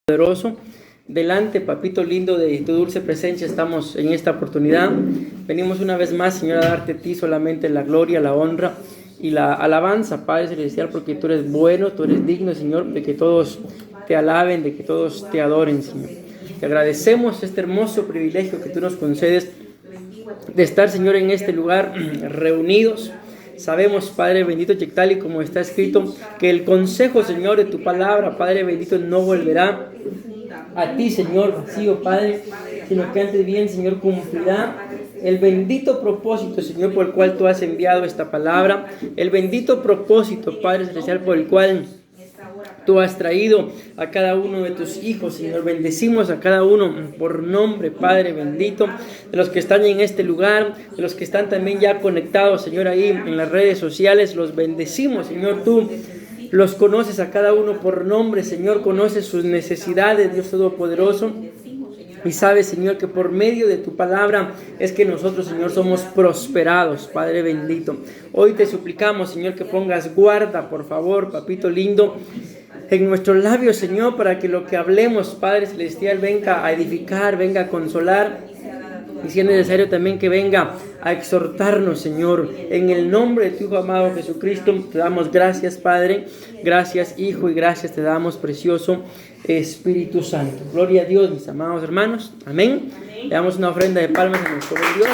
Poderoso. Delante, papito lindo, de tu dulce presencia estamos en esta oportunidad. Venimos una vez más, Señor, a darte a ti solamente la gloria, la honra y la alabanza, Padre Celestial, porque tú eres bueno, tú eres digno, Señor, de que todos te alaben, de que todos te adoren, Señor. Te agradecemos este hermoso privilegio que tú nos concedes de estar, Señor, en este lugar reunidos. Sabemos, Padre bendito, Chectali, como está escrito, que el consejo, Señor, de tu palabra, Padre bendito, no volverá a ti, Señor, vacío, Padre, sino que antes bien, Señor, cumplirá el bendito propósito, Señor, por el cual tú has enviado esta palabra, el bendito propósito, Padre Celestial, por el cual tú has traído a cada uno de tus hijos, Señor. Bendecimos a cada uno por nombre, Padre bendito, de los que están en este lugar, de los que están también ya conectados, Señor, ahí en las redes sociales. Los bendecimos, Señor. Tú los conoces a cada uno por nombre, Señor. Conoces sus necesidades, Dios Todopoderoso. Y sabes, Señor, que por medio de tu palabra es que nosotros, Señor, somos prosperados, Padre bendito. Hoy te suplicamos, Señor, que pongas guarda, por favor, papito lindo, en nuestros labios, Señor, para que lo que hablemos, Padre Celestial, venga a edificar, venga a consolar, y si es necesario también que venga a exhortarnos, Señor. En el nombre de tu Hijo amado Jesucristo, te damos gracias, Padre, gracias, Hijo, y gracias te damos, precioso Espíritu Santo. Gloria a Dios, mis amados hermanos. Amén. Le damos una ofrenda de palmas a nuestro buen Dios.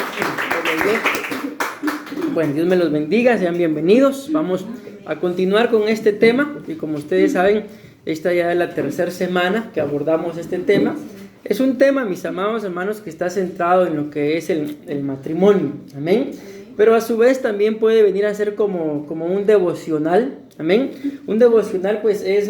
Bueno, Dios me los bendiga, sean bienvenidos. Vamos a continuar con este tema, que como ustedes saben, esta ya es la tercera semana que abordamos este tema. Es un tema, mis amados hermanos, que está centrado en lo que es el matrimonio, amén. Pero a su vez también puede venir a ser como un devocional, amén. Un devocional pues es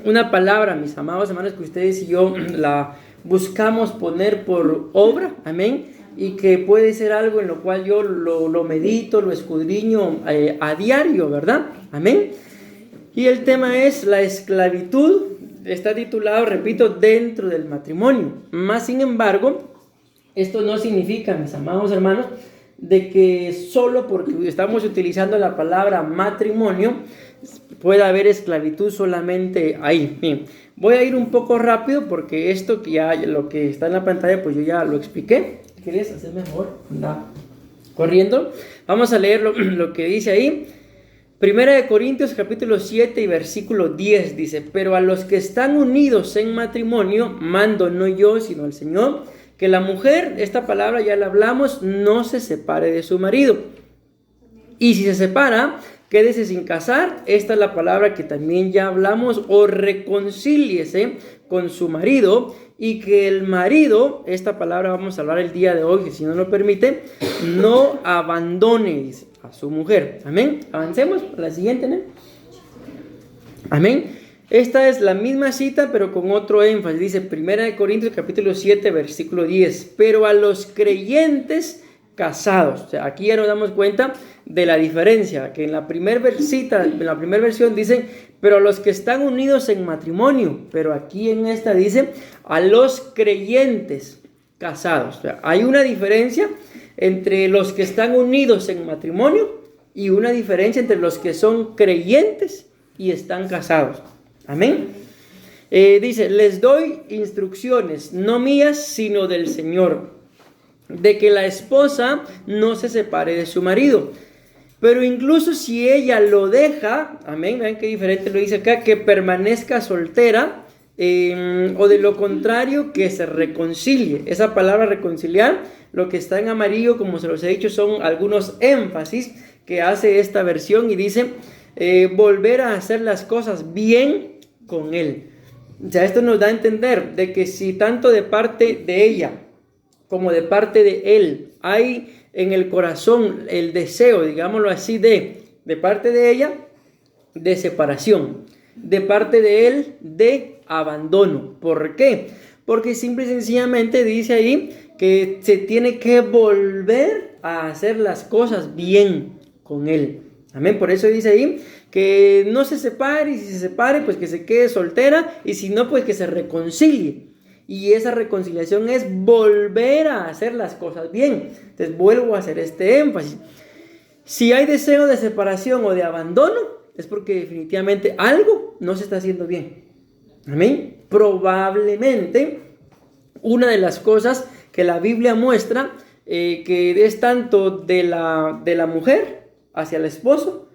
una palabra, mis amados hermanos, que ustedes y yo la buscamos poner por obra, amén. Y que puede ser algo en lo cual yo lo medito, lo escudriño a diario, ¿verdad? Amén. Y el tema es la esclavitud. Está titulado, repito, dentro del matrimonio. Más sin embargo, esto no significa, mis amados hermanos, de que solo porque estamos utilizando la palabra matrimonio pueda haber esclavitud solamente ahí. Bien, voy a ir un poco rápido porque esto que ya lo que está en la pantalla pues yo ya lo expliqué. ¿Quieres hacer mejor? Anda corriendo. Vamos a leer lo que dice ahí. Primera de Corintios capítulo 7 y versículo 10 dice: pero a los que están unidos en matrimonio, mando no yo, sino el Señor, que la mujer, esta palabra ya la hablamos, no se separe de su marido. Y si se separa, quédese sin casar. Esta es la palabra que también ya hablamos, o reconcíliese con su marido, y que el marido, esta palabra vamos a hablar el día de hoy, que si no lo permite, no abandone a su mujer. Amén. Avancemos a la siguiente, ¿no? Amén. Esta es la misma cita, pero con otro énfasis. Dice 1 Corintios capítulo 7, versículo 10. Pero a los creyentes casados. O sea, aquí ya nos damos cuenta de la diferencia, que en la primera versión dicen, pero a los que están unidos en matrimonio, pero aquí en esta dice, a los creyentes casados. O sea, hay una diferencia entre los que están unidos en matrimonio y una diferencia entre los que son creyentes y están casados. Amén. Dice, les doy instrucciones, no mías, sino del Señor, de que la esposa no se separe de su marido. Pero incluso si ella lo deja, amén, vean qué diferente lo dice acá, que permanezca soltera, o de lo contrario, que se reconcilie. Esa palabra reconciliar, lo que está en amarillo, como se los he dicho, son algunos énfasis que hace esta versión y dice, volver a hacer las cosas bien con él. O sea, esto nos da a entender de que si tanto de parte de ella como de parte de él hay en el corazón el deseo, digámoslo así, de parte de ella, de separación, de parte de él, de abandono. ¿Por qué? Porque simple y sencillamente dice ahí que se tiene que volver a hacer las cosas bien con él. Amén. Por eso dice ahí que no se separe, y si se separe, pues que se quede soltera, y si no, pues que se reconcilie. Y esa reconciliación es volver a hacer las cosas bien. Entonces vuelvo a hacer este énfasis. Si hay deseo de separación o de abandono, es porque definitivamente algo no se está haciendo bien. Amén. Probablemente una de las cosas que la Biblia muestra que es tanto de la mujer hacia el esposo,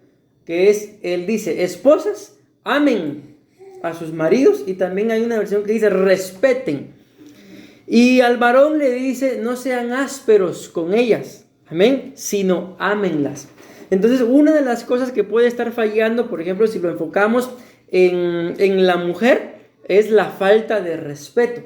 que es, él dice, esposas, amen a sus maridos, y también hay una versión que dice respeten. Y al varón le dice, no sean ásperos con ellas, amén, sino ámenlas. Entonces, una de las cosas que puede estar fallando, por ejemplo, si lo enfocamos en la mujer, es la falta de respeto.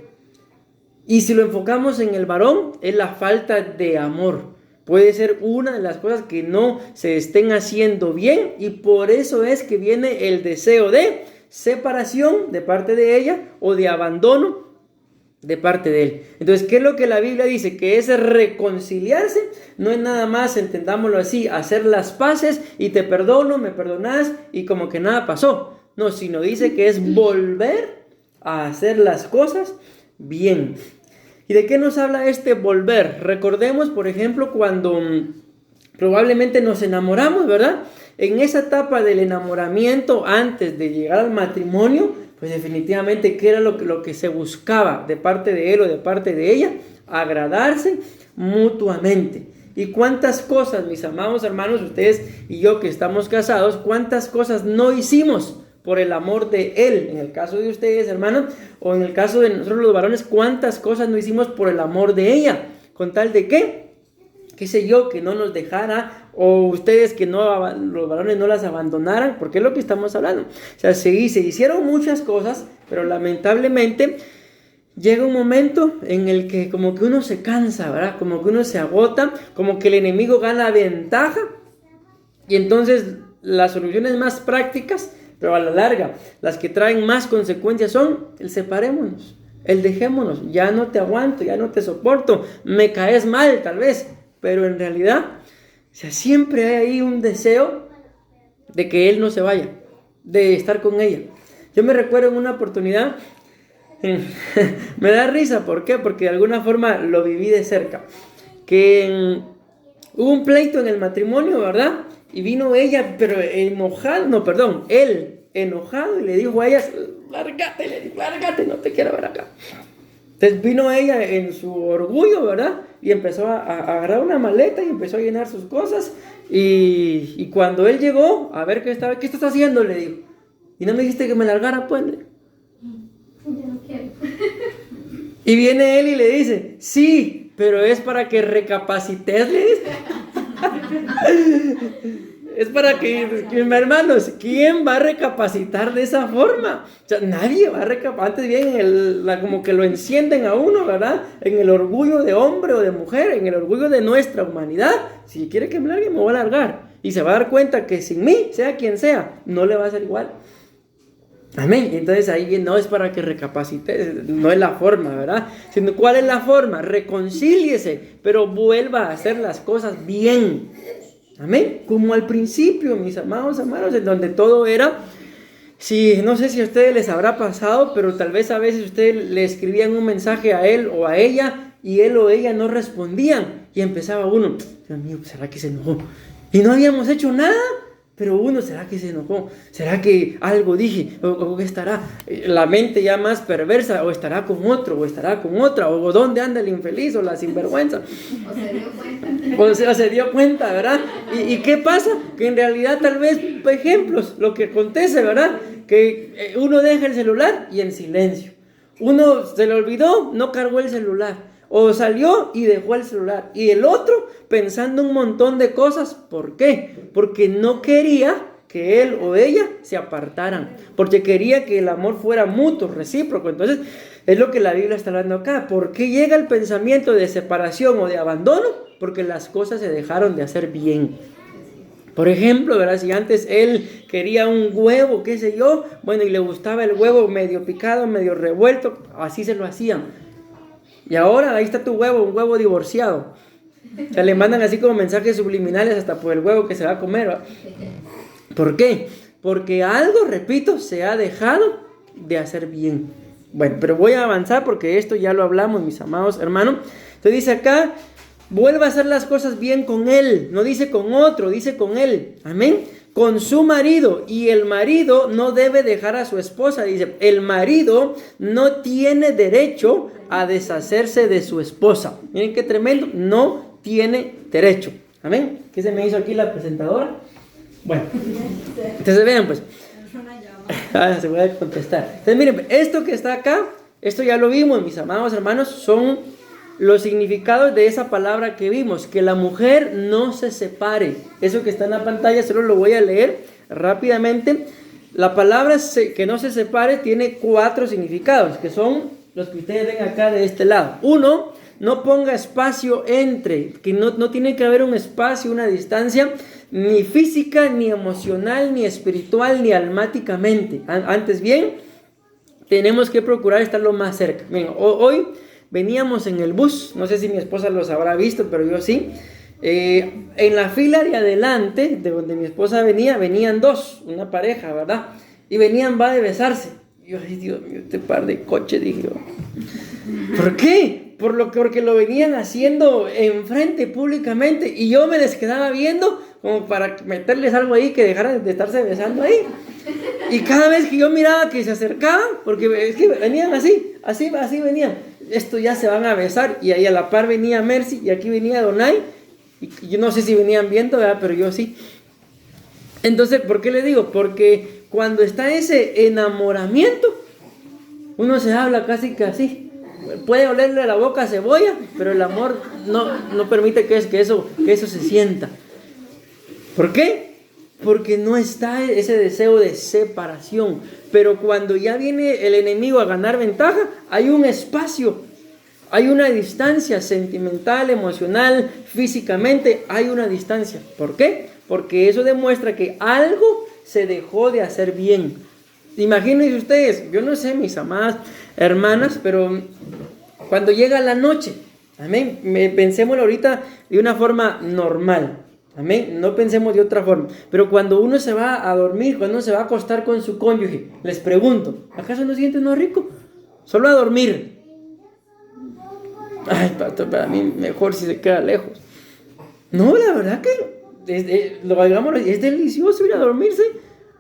Y si lo enfocamos en el varón, es la falta de amor. Puede ser una de las cosas que no se estén haciendo bien, y por eso es que viene el deseo de separación de parte de ella o de abandono de parte de él. Entonces, ¿qué es lo que la Biblia dice? Que es reconciliarse. No es nada más, entendámoslo así, hacer las paces y te perdono, me perdonas y como que nada pasó. No, sino dice que es volver a hacer las cosas bien. ¿Y de qué nos habla este volver? Recordemos, por ejemplo, cuando probablemente nos enamoramos, ¿verdad? En esa etapa del enamoramiento, antes de llegar al matrimonio, pues definitivamente, ¿qué era lo que se buscaba de parte de él o de parte de ella? Agradarse mutuamente. ¿Y cuántas cosas, mis amados hermanos, ustedes y yo que estamos casados, cuántas cosas no hicimos por el amor de él? En el caso de ustedes, hermanos, o en el caso de nosotros los varones, ¿cuántas cosas no hicimos por el amor de ella? ¿Con tal de qué? Qué sé yo, que no nos dejara, o ustedes que no, los varones no las abandonaran, porque es lo que estamos hablando. O sea, se hicieron muchas cosas, pero lamentablemente llega un momento en el que como que uno se cansa, ¿verdad? Como que uno se agota, como que el enemigo gana ventaja, y entonces las soluciones más prácticas, pero a la larga, las que traen más consecuencias son el separémonos, el dejémonos, ya no te aguanto, ya no te soporto, me caes mal tal vez, pero en realidad, o sea, siempre hay ahí un deseo de que él no se vaya, de estar con ella. Yo me recuerdo en una oportunidad, me da risa, ¿por qué? Porque de alguna forma lo viví de cerca, que hubo un pleito en el matrimonio, ¿verdad? Y vino ella, pero él enojado, y le dijo a ella, lárgate, no te quiero ver acá. Entonces vino ella en su orgullo, ¿verdad? Y empezó a agarrar una maleta y empezó a llenar sus cosas. Y cuando él llegó a ver qué estás haciendo, le dijo. ¿Y no me dijiste que me largara, pues? Yo no quiero. Y viene él y le dice, sí, pero es para que recapacites, le dice. Es para que, hermanos, ¿quién va a recapacitar de esa forma? O sea, nadie va a recapacitar. Antes bien, como que lo encienden a uno, ¿verdad? En el orgullo de hombre o de mujer, en el orgullo de nuestra humanidad. Si quiere que me largue, me voy a largar. Y se va a dar cuenta que sin mí, sea quien sea, no le va a ser igual. Amén. Entonces ahí no es para que recapacite, no es la forma, ¿verdad? Sino, ¿cuál es la forma? Reconcíliese, pero vuelva a hacer las cosas bien. Amén. Como al principio, mis amados hermanos, en donde todo era, no sé si a ustedes les habrá pasado, pero tal vez a veces ustedes le escribían un mensaje a él o a ella, y él o ella no respondían, y empezaba uno, Dios mío, ¿será que se enojó? Y no habíamos hecho nada. Pero uno, ¿será que se enojó? ¿Será que algo dije? ¿O qué estará? La mente ya más perversa, o estará con otro, o estará con otra, o dónde anda el infeliz, o la sinvergüenza. O se dio cuenta. O se dio cuenta, ¿verdad? ¿Y qué pasa? Que en realidad tal vez, ejemplos, lo que acontece, ¿verdad? Que uno deja el celular y en silencio. Uno se le olvidó, no cargó el celular. O salió y dejó el celular. Y el otro pensando un montón de cosas. ¿Por qué? Porque no quería que él o ella se apartaran. Porque quería que el amor fuera mutuo, recíproco. Entonces, es lo que la Biblia está hablando acá. ¿Por qué llega el pensamiento de separación o de abandono? Porque las cosas se dejaron de hacer bien. Por ejemplo, ¿verdad? Si antes él quería un huevo, qué sé yo, bueno, y le gustaba el huevo medio picado, medio revuelto, así se lo hacían. Y ahora ahí está tu huevo, un huevo divorciado. O sea, le mandan así como mensajes subliminales hasta por el huevo que se va a comer, ¿verdad? ¿Por qué? Porque algo, repito, se ha dejado de hacer bien. Bueno, pero voy a avanzar porque esto ya lo hablamos, mis amados hermanos. Entonces dice acá, vuelva a hacer las cosas bien con él. No dice con otro, dice con él. Amén. con su marido, y el marido no debe dejar a su esposa. Dice, el marido no tiene derecho a deshacerse de su esposa. Miren qué tremendo, no tiene derecho. Amén. ¿Qué se me hizo aquí la presentadora? Bueno, entonces vean pues. Se voy a contestar. Entonces miren, esto que está acá, esto ya lo vimos, mis amados hermanos, son los significados de esa palabra que vimos, que la mujer no se separe. Eso que está en la pantalla, solo lo voy a leer rápidamente. La palabra que no se separe tiene 4 significados, que son los que ustedes ven acá de este lado. 1, no ponga espacio entre, que no tiene que haber un espacio, una distancia, ni física, ni emocional, ni espiritual, ni almáticamente. Antes bien, tenemos que procurar estar lo más cerca. Bien, hoy veníamos en el bus, no sé si mi esposa los habrá visto, pero yo sí. En la fila de adelante, de donde mi esposa venía, venían 2, una pareja, ¿verdad? Y venían, va de besarse. Y yo, ay Dios mío, este par de coches, dije yo. ¿Por qué? Porque lo venían haciendo enfrente públicamente, y yo me les quedaba viendo como para meterles algo ahí, que dejaran de estarse besando ahí. Y cada vez que yo miraba que se acercaban, porque es que venían así venían, esto ya se van a besar, y ahí a la par venía Mercy, y aquí venía Donay, y yo no sé si venían viendo, ¿verdad? Pero yo sí. Entonces, ¿por qué le digo? Porque cuando está ese enamoramiento, uno se habla casi que así. Puede olerle la boca a cebolla, pero el amor no permite que eso se sienta. ¿Por qué? Porque no está ese deseo de separación. Pero cuando ya viene el enemigo a ganar ventaja, hay un espacio, hay una distancia sentimental, emocional, físicamente, hay una distancia. ¿Por qué? Porque eso demuestra que algo se dejó de hacer bien. Imagínense ustedes, yo no sé, mis amadas hermanas, pero cuando llega la noche, amén, pensémoslo ahorita de una forma normal, amén, no pensemos de otra forma, pero cuando uno se va a dormir, cuando uno se va a acostar con su cónyuge, les pregunto, ¿acaso no siente uno rico? Solo a dormir. Ay, pastor, para mí mejor si se queda lejos. No, la verdad que es delicioso ir a dormirse.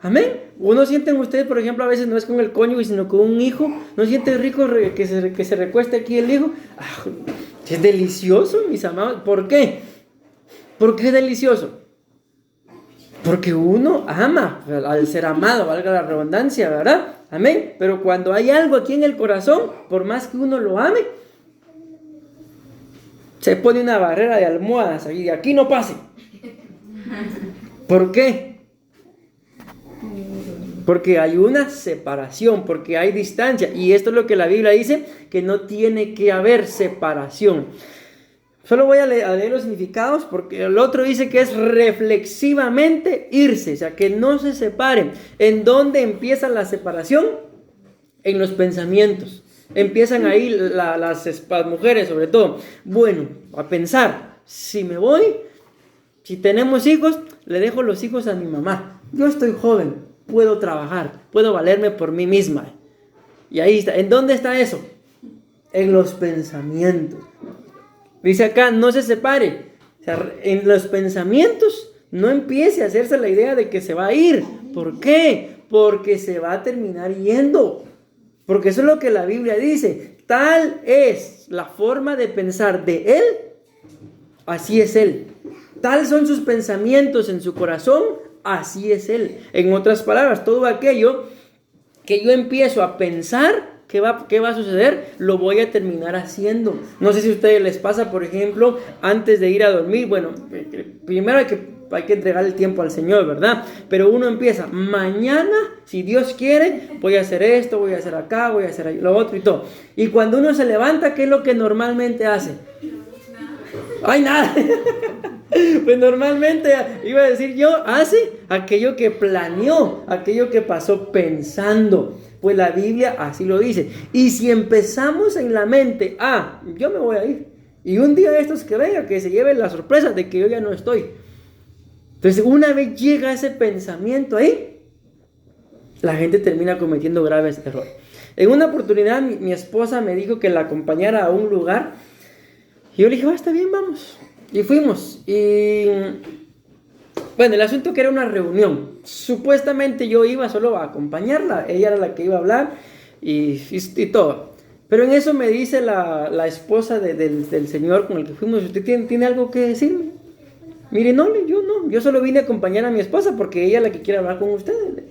Amén. Uno sienten ustedes, por ejemplo, a veces no es con el cónyuge, sino con un hijo. ¿No siente rico que se recueste aquí el hijo? Es delicioso, mis amados. ¿Por qué? ¿Por qué es delicioso? Porque uno ama al ser amado, valga la redundancia, ¿verdad? Amén. Pero cuando hay algo aquí en el corazón, por más que uno lo ame, se pone una barrera de almohadas y de aquí no pase. ¿Por qué? Porque hay una separación, porque hay distancia. Y esto es lo que la Biblia dice, que no tiene que haber separación. Solo voy a leer los significados, porque el otro dice que es reflexivamente irse, o sea, que no se separen. ¿En dónde empieza la separación? En los pensamientos. Empiezan ahí las mujeres sobre todo. Bueno, a pensar, si me voy, si tenemos hijos, le dejo los hijos a mi mamá. Yo estoy joven, puedo trabajar, puedo valerme por mí misma. Y ahí está. ¿En dónde está eso? En los pensamientos. Dice acá, no se separe. O sea, en los pensamientos no empiece a hacerse la idea de que se va a ir. ¿Por qué? Porque se va a terminar yendo. Porque eso es lo que la Biblia dice. Tal es la forma de pensar de él, así es él. Tal son sus pensamientos en su corazón, así es él. En otras palabras, todo aquello que yo empiezo a pensar, ¿qué va a suceder? Lo voy a terminar haciendo. No sé si a ustedes les pasa, por ejemplo, antes de ir a dormir. Bueno, primero hay que entregar el tiempo al Señor, ¿verdad? Pero uno empieza, mañana, si Dios quiere, voy a hacer esto, voy a hacer acá, voy a hacer lo otro y todo. Y cuando uno se levanta, ¿qué es lo que normalmente hace? ¡Ay, nada! Pues normalmente, iba a decir yo, hace aquello que planeó, aquello que pasó pensando. Pues la Biblia así lo dice. Y si empezamos en la mente, yo me voy a ir, y un día de estos que venga, que se lleve la sorpresa de que yo ya no estoy. Entonces, una vez llega ese pensamiento ahí, la gente termina cometiendo graves errores. En una oportunidad, mi esposa me dijo que la acompañara a un lugar, y yo le dije, está bien, vamos. Y fuimos. Y Bueno, el asunto que era una reunión. Supuestamente yo iba solo a acompañarla. Ella era la que iba a hablar y todo. Pero en eso me dice la esposa del señor con el que fuimos: ¿usted tiene algo que decirme? Mire, no, yo solo vine a acompañar a mi esposa porque ella es la que quiere hablar con ustedes.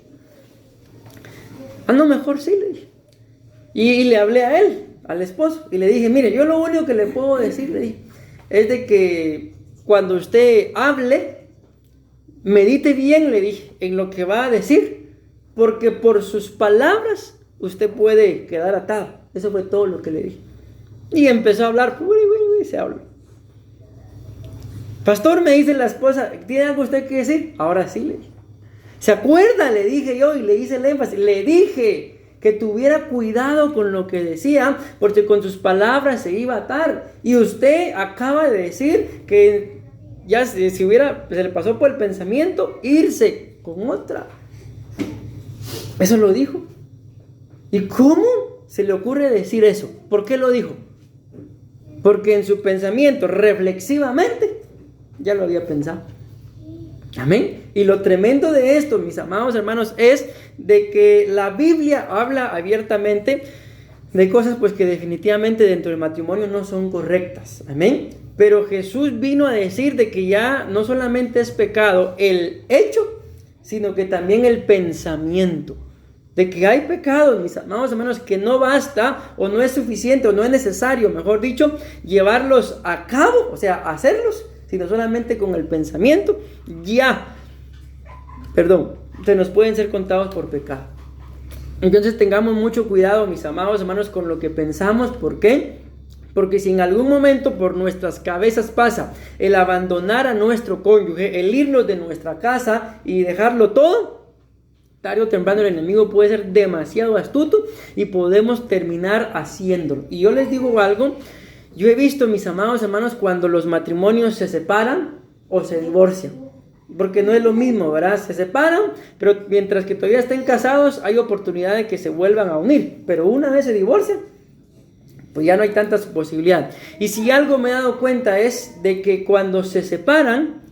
No, mejor sí, le dije. Y le hablé a él, al esposo, y le dije: mire, yo lo único que le puedo decir, le dije, es de que cuando usted hable, medite bien, le dije, en lo que va a decir, porque por sus palabras usted puede quedar atado. Eso fue todo lo que le dije. Y empezó a hablar, se habló. Pastor, me dice la esposa, ¿tiene algo usted que decir? Ahora sí, le dije. ¿Se acuerda? Le dije yo y le hice el énfasis. Le dije que tuviera cuidado con lo que decía, porque con sus palabras se iba a atar. Y usted acaba de decir que ya se le pasó por el pensamiento irse con otra. Eso lo dijo. ¿Y cómo se le ocurre decir eso? ¿Por qué lo dijo? Porque en su pensamiento, reflexivamente, ya lo había pensado. Amén. Y lo tremendo de esto, mis amados hermanos, es de que la Biblia habla abiertamente de cosas pues que definitivamente dentro del matrimonio no son correctas. Amén. Pero Jesús vino a decir de que ya no solamente es pecado el hecho, sino que también el pensamiento. De que hay pecados, mis amados hermanos, que no basta o no es suficiente o no es necesario, mejor dicho, llevarlos a cabo, o sea, hacerlos, sino solamente con el pensamiento, se nos pueden ser contados por pecado. Entonces tengamos mucho cuidado, mis amados hermanos, con lo que pensamos. ¿Por qué? Porque si en algún momento por nuestras cabezas pasa el abandonar a nuestro cónyuge, el irnos de nuestra casa y dejarlo todo, tarde o temprano el enemigo puede ser demasiado astuto y podemos terminar haciéndolo. Y yo les digo algo, yo he visto, mis amados hermanos, cuando los matrimonios se separan o se divorcian, porque no es lo mismo, ¿verdad? Se separan, pero mientras que todavía estén casados hay oportunidad de que se vuelvan a unir, pero una vez se divorcian, pues ya no hay tantas posibilidades. Y si algo me he dado cuenta es de que cuando se separan,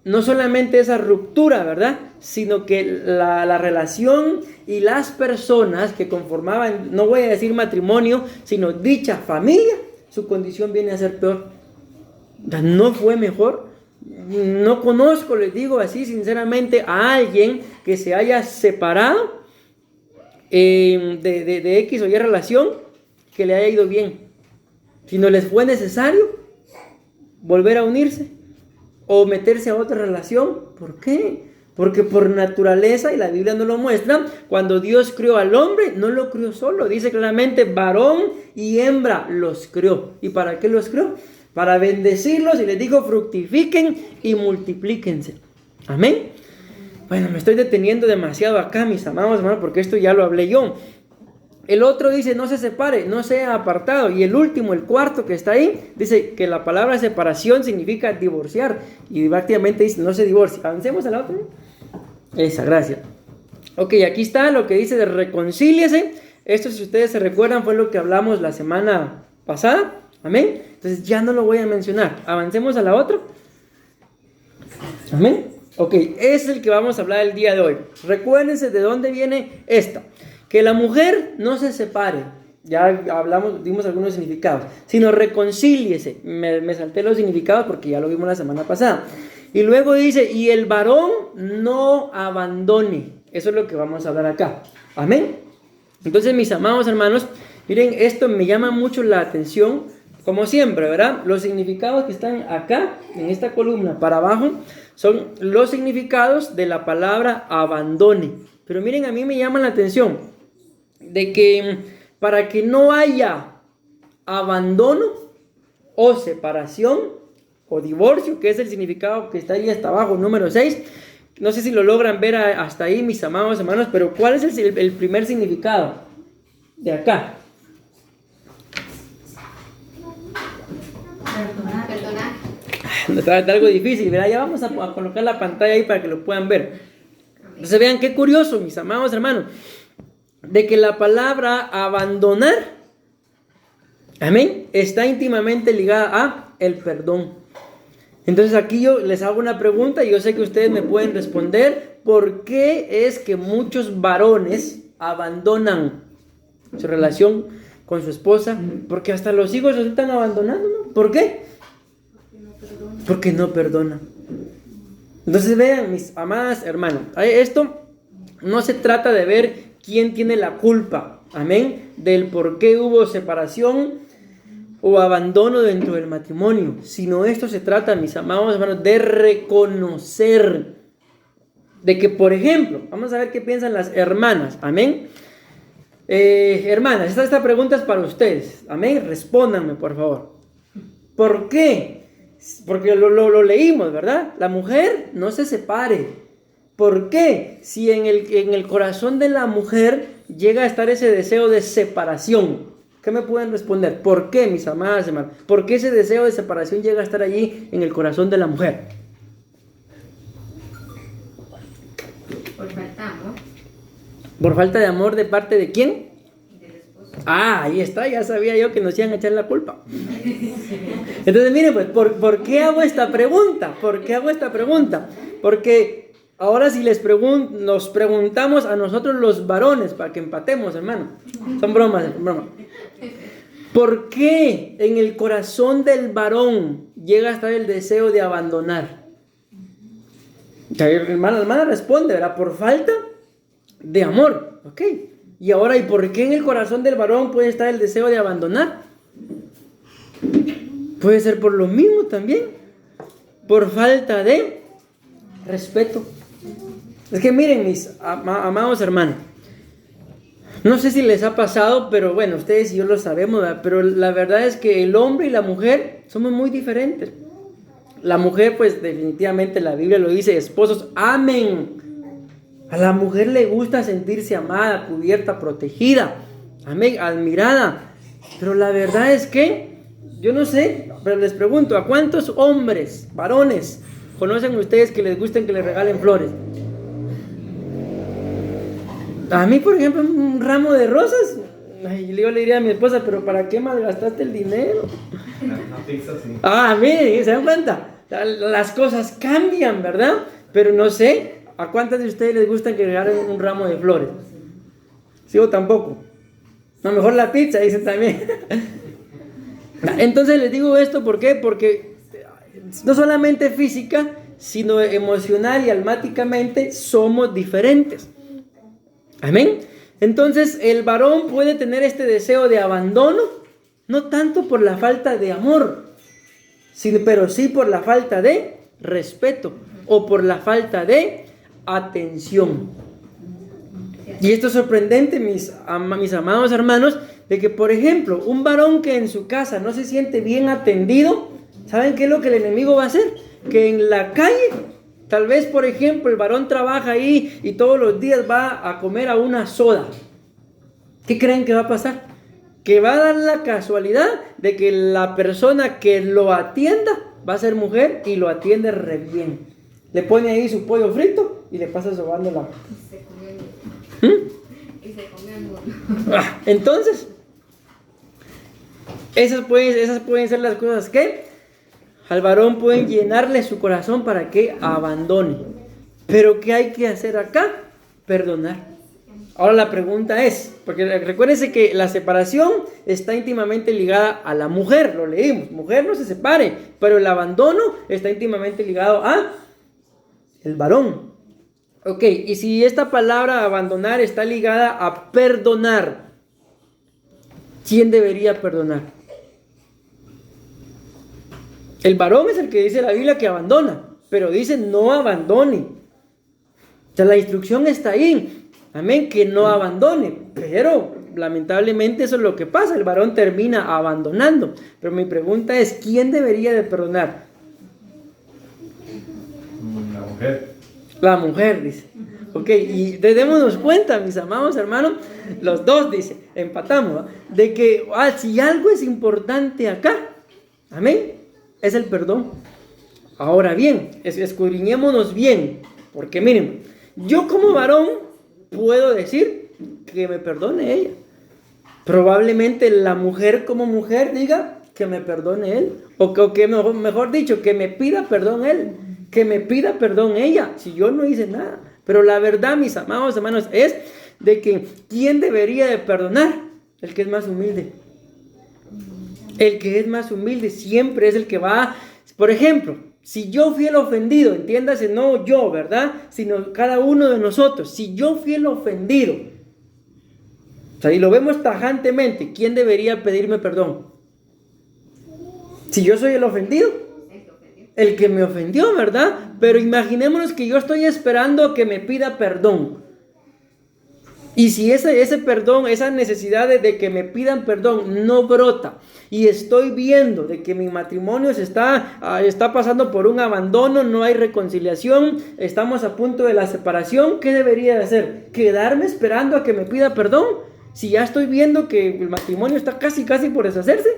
no solamente esa ruptura, ¿verdad? Sino que la relación y las personas que conformaban, no voy a decir matrimonio, sino dicha familia, su condición viene a ser peor. No fue mejor. No conozco, les digo así sinceramente, a alguien que se haya separado de X o Y relación que le haya ido bien. Si no les fue necesario volver a unirse o meterse a otra relación. ¿Por qué? Porque por naturaleza, y la Biblia nos lo muestra, cuando Dios creó al hombre, no lo creó solo. Dice claramente, varón y hembra los creó. ¿Y para qué los creó? Para bendecirlos, y les dijo, fructifiquen y multiplíquense. Amén. Bueno, me estoy deteniendo demasiado acá, mis amados hermanos, porque esto ya lo hablé yo. El otro dice, no se separe, no sea apartado. Y el último, el cuarto que está ahí, dice que la palabra separación significa divorciar. Y prácticamente dice, no se divorcie. Avancemos a la otra. Esa, gracias. Ok, aquí está lo que dice de reconcíliese. Esto, si ustedes se recuerdan, fue lo que hablamos la semana pasada. Amén. Entonces ya no lo voy a mencionar. Avancemos a la otra. Amén. Ok, ese es el que vamos a hablar el día de hoy. Recuérdense de dónde viene esta. Que la mujer no se separe. Ya hablamos, dimos algunos significados. Sino reconcíliese. Me salté los significados porque ya lo vimos la semana pasada. Y luego dice, y el varón no abandone. Eso es lo que vamos a hablar acá. Amén. Entonces, mis amados hermanos, miren, esto me llama mucho la atención. Como siempre, ¿verdad? Los significados que están acá, en esta columna para abajo, son los significados de la palabra abandone. Pero miren, a mí me llama la atención de que para que no haya abandono o separación o divorcio, que es el significado que está ahí hasta abajo, número 6. No sé si lo logran ver hasta ahí, mis amados hermanos, pero ¿cuál es el primer significado de acá? Perdonar. Algo difícil, ¿verdad? Ya vamos a colocar la pantalla ahí para que lo puedan ver. Entonces vean qué curioso, mis amados hermanos, de que la palabra abandonar, amén, está íntimamente ligada a el perdón. Entonces aquí yo les hago una pregunta y yo sé que ustedes me pueden responder. ¿Por qué es que muchos varones abandonan su relación con su esposa? Porque hasta los hijos los están abandonando, ¿no? ¿Por qué? Porque no perdonan. Entonces vean, mis amadas hermanas, esto no se trata de ver quién tiene la culpa, amén, del por qué hubo separación o abandono dentro del matrimonio, sino esto se trata, mis amados hermanos, de reconocer, de que, por ejemplo, vamos a ver qué piensan las hermanas, amén. Hermanas, esta pregunta es para ustedes, amén, respóndanme por favor. ¿Por qué? Porque lo leímos, ¿verdad? La mujer no se separe. ¿Por qué? Si en el corazón de la mujer llega a estar ese deseo de separación, ¿qué me pueden responder? ¿Por qué, mis amadas hermanas? ¿Por qué ese deseo de separación llega a estar allí en el corazón de la mujer? Por falta de amor. ¿Por falta de amor de parte de quién? Del esposo. Ah, ahí está, ya sabía yo que nos iban a echar la culpa. Entonces, miren, pues, ¿por qué hago esta pregunta? ¿Por qué hago esta pregunta? Porque ahora si nos preguntamos a nosotros los varones, para que empatemos, hermano. Son bromas. ¿Por qué en el corazón del varón llega a estar el deseo de abandonar? La hermana responde, ¿verdad? Por falta de amor, ¿ok? Y ahora, ¿y por qué en el corazón del varón puede estar el deseo de abandonar? Puede ser por lo mismo también, por falta de respeto. Es que miren, mis amados hermanos, no sé si les ha pasado, pero bueno, ustedes y yo lo sabemos, ¿verdad? Pero la verdad es que el hombre y la mujer somos muy diferentes. La mujer, pues definitivamente la Biblia lo dice, esposos, amen. A la mujer le gusta sentirse amada, cubierta, protegida, amén, admirada. Pero la verdad es que, yo no sé, pero les pregunto, ¿a cuántos hombres, varones, conocen ustedes que les gusten que les regalen flores? A mí, por ejemplo, un ramo de rosas, yo le diría a mi esposa, pero ¿para qué malgastaste el dinero? Una pizza, sí. Miren, ¿se dan cuenta? Las cosas cambian, ¿verdad? Pero no sé, ¿a cuántas de ustedes les gusta que regalen un ramo de flores? ¿Sí o tampoco? A lo mejor la pizza, dicen también. Entonces les digo esto, ¿por qué? Porque no solamente física, sino emocional y almáticamente somos diferentes. Amén. Entonces el varón puede tener este deseo de abandono, no tanto por la falta de amor, pero sí por la falta de respeto o por la falta de atención. Y esto es sorprendente, mis amados hermanos, de que, por ejemplo, un varón que en su casa no se siente bien atendido, ¿saben qué es lo que el enemigo va a hacer? Que en la calle, tal vez, por ejemplo, el varón trabaja ahí y todos los días va a comer a una soda. ¿Qué creen que va a pasar? Que va a dar la casualidad de que la persona que lo atienda va a ser mujer y lo atiende re bien. Le pone ahí su pollo frito y le pasa sobando la... Y se come el mundo. Entonces, esas pueden ser las cosas que al varón pueden llenarle su corazón para que abandone. Pero ¿qué hay que hacer acá? Perdonar. Ahora la pregunta es, porque recuérdense que la separación está íntimamente ligada a la mujer, lo leímos, mujer no se separe, pero el abandono está íntimamente ligado a el varón. Ok, y si esta palabra abandonar está ligada a perdonar, ¿quién debería perdonar? El varón es el que dice la Biblia que abandona, pero dice no abandone. O sea, la instrucción está ahí, amén, que no abandone, pero lamentablemente eso es lo que pasa, el varón termina abandonando. Pero mi pregunta es, ¿quién debería de perdonar? La mujer. La mujer, dice. Ok, y démonos cuenta, mis amados hermanos, los dos, dice, empatamos, ¿va? De que si algo es importante acá, amén, es el perdón. Ahora bien, escudriñémonos bien, porque miren, yo como varón puedo decir que me perdone ella. Probablemente la mujer como mujer diga que me perdone él. O que mejor dicho, que me pida perdón él, que me pida perdón ella, si yo no hice nada. Pero la verdad, mis amados hermanos, es de que ¿quién debería de perdonar? El que es más humilde. El que es más humilde siempre es el que va. Por ejemplo, si yo fui el ofendido, entiéndase, no yo, ¿verdad? Sino cada uno de nosotros. Si yo fui el ofendido, o sea, y lo vemos tajantemente, ¿quién debería pedirme perdón? Si yo soy el ofendido, el que me ofendió, ¿verdad? Pero imaginémonos que yo estoy esperando a que me pida perdón. Y si ese perdón, esa necesidad de que me pidan perdón no brota, y estoy viendo de que mi matrimonio se está pasando por un abandono, no hay reconciliación, estamos a punto de la separación, ¿qué debería de hacer? ¿Quedarme esperando a que me pida perdón? Si ya estoy viendo que el matrimonio está casi por deshacerse.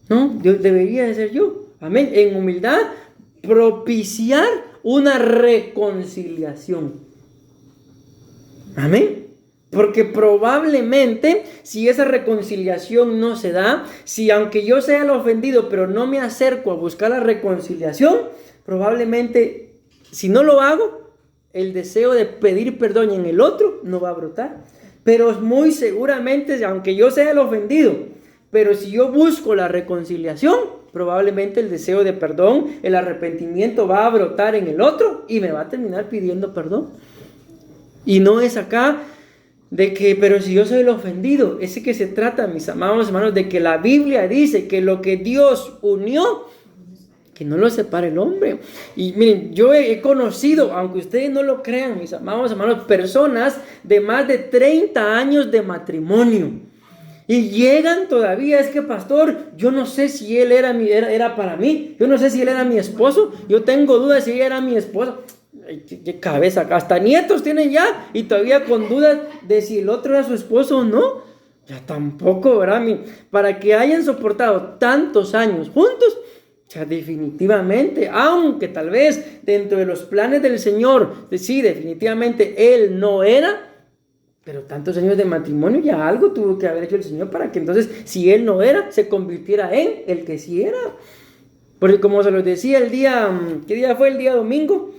No, debería de ser yo. Amén. En humildad, propiciar una reconciliación. Amén. Porque probablemente si esa reconciliación no se da, si aunque yo sea el ofendido, pero no me acerco a buscar la reconciliación, probablemente si no lo hago, el deseo de pedir perdón en el otro no va a brotar. Pero muy seguramente, aunque yo sea el ofendido, pero si yo busco la reconciliación, probablemente el deseo de perdón, el arrepentimiento va a brotar en el otro y me va a terminar pidiendo perdón. Y no es acá de que, pero si yo soy el ofendido, es que se trata, mis amados hermanos, de que la Biblia dice que lo que Dios unió, que no lo separe el hombre. Y miren, yo he conocido, aunque ustedes no lo crean, mis amados hermanos, personas de más de 30 años de matrimonio. Y llegan todavía, es que pastor, yo no sé si él era para mí, yo no sé si él era mi esposo, yo tengo dudas si ella era mi esposa. ¿Qué cabeza? Hasta nietos tienen ya y todavía con dudas de si el otro era su esposo o no. Ya tampoco, ¿verdad? Para que hayan soportado tantos años juntos, ya definitivamente, aunque tal vez dentro de los planes del Señor, sí, definitivamente él no era, pero tantos años de matrimonio, ya algo tuvo que haber hecho el Señor para que entonces, si él no era, se convirtiera en el que sí era. Porque como se los decía el día, ¿qué día fue? El día domingo.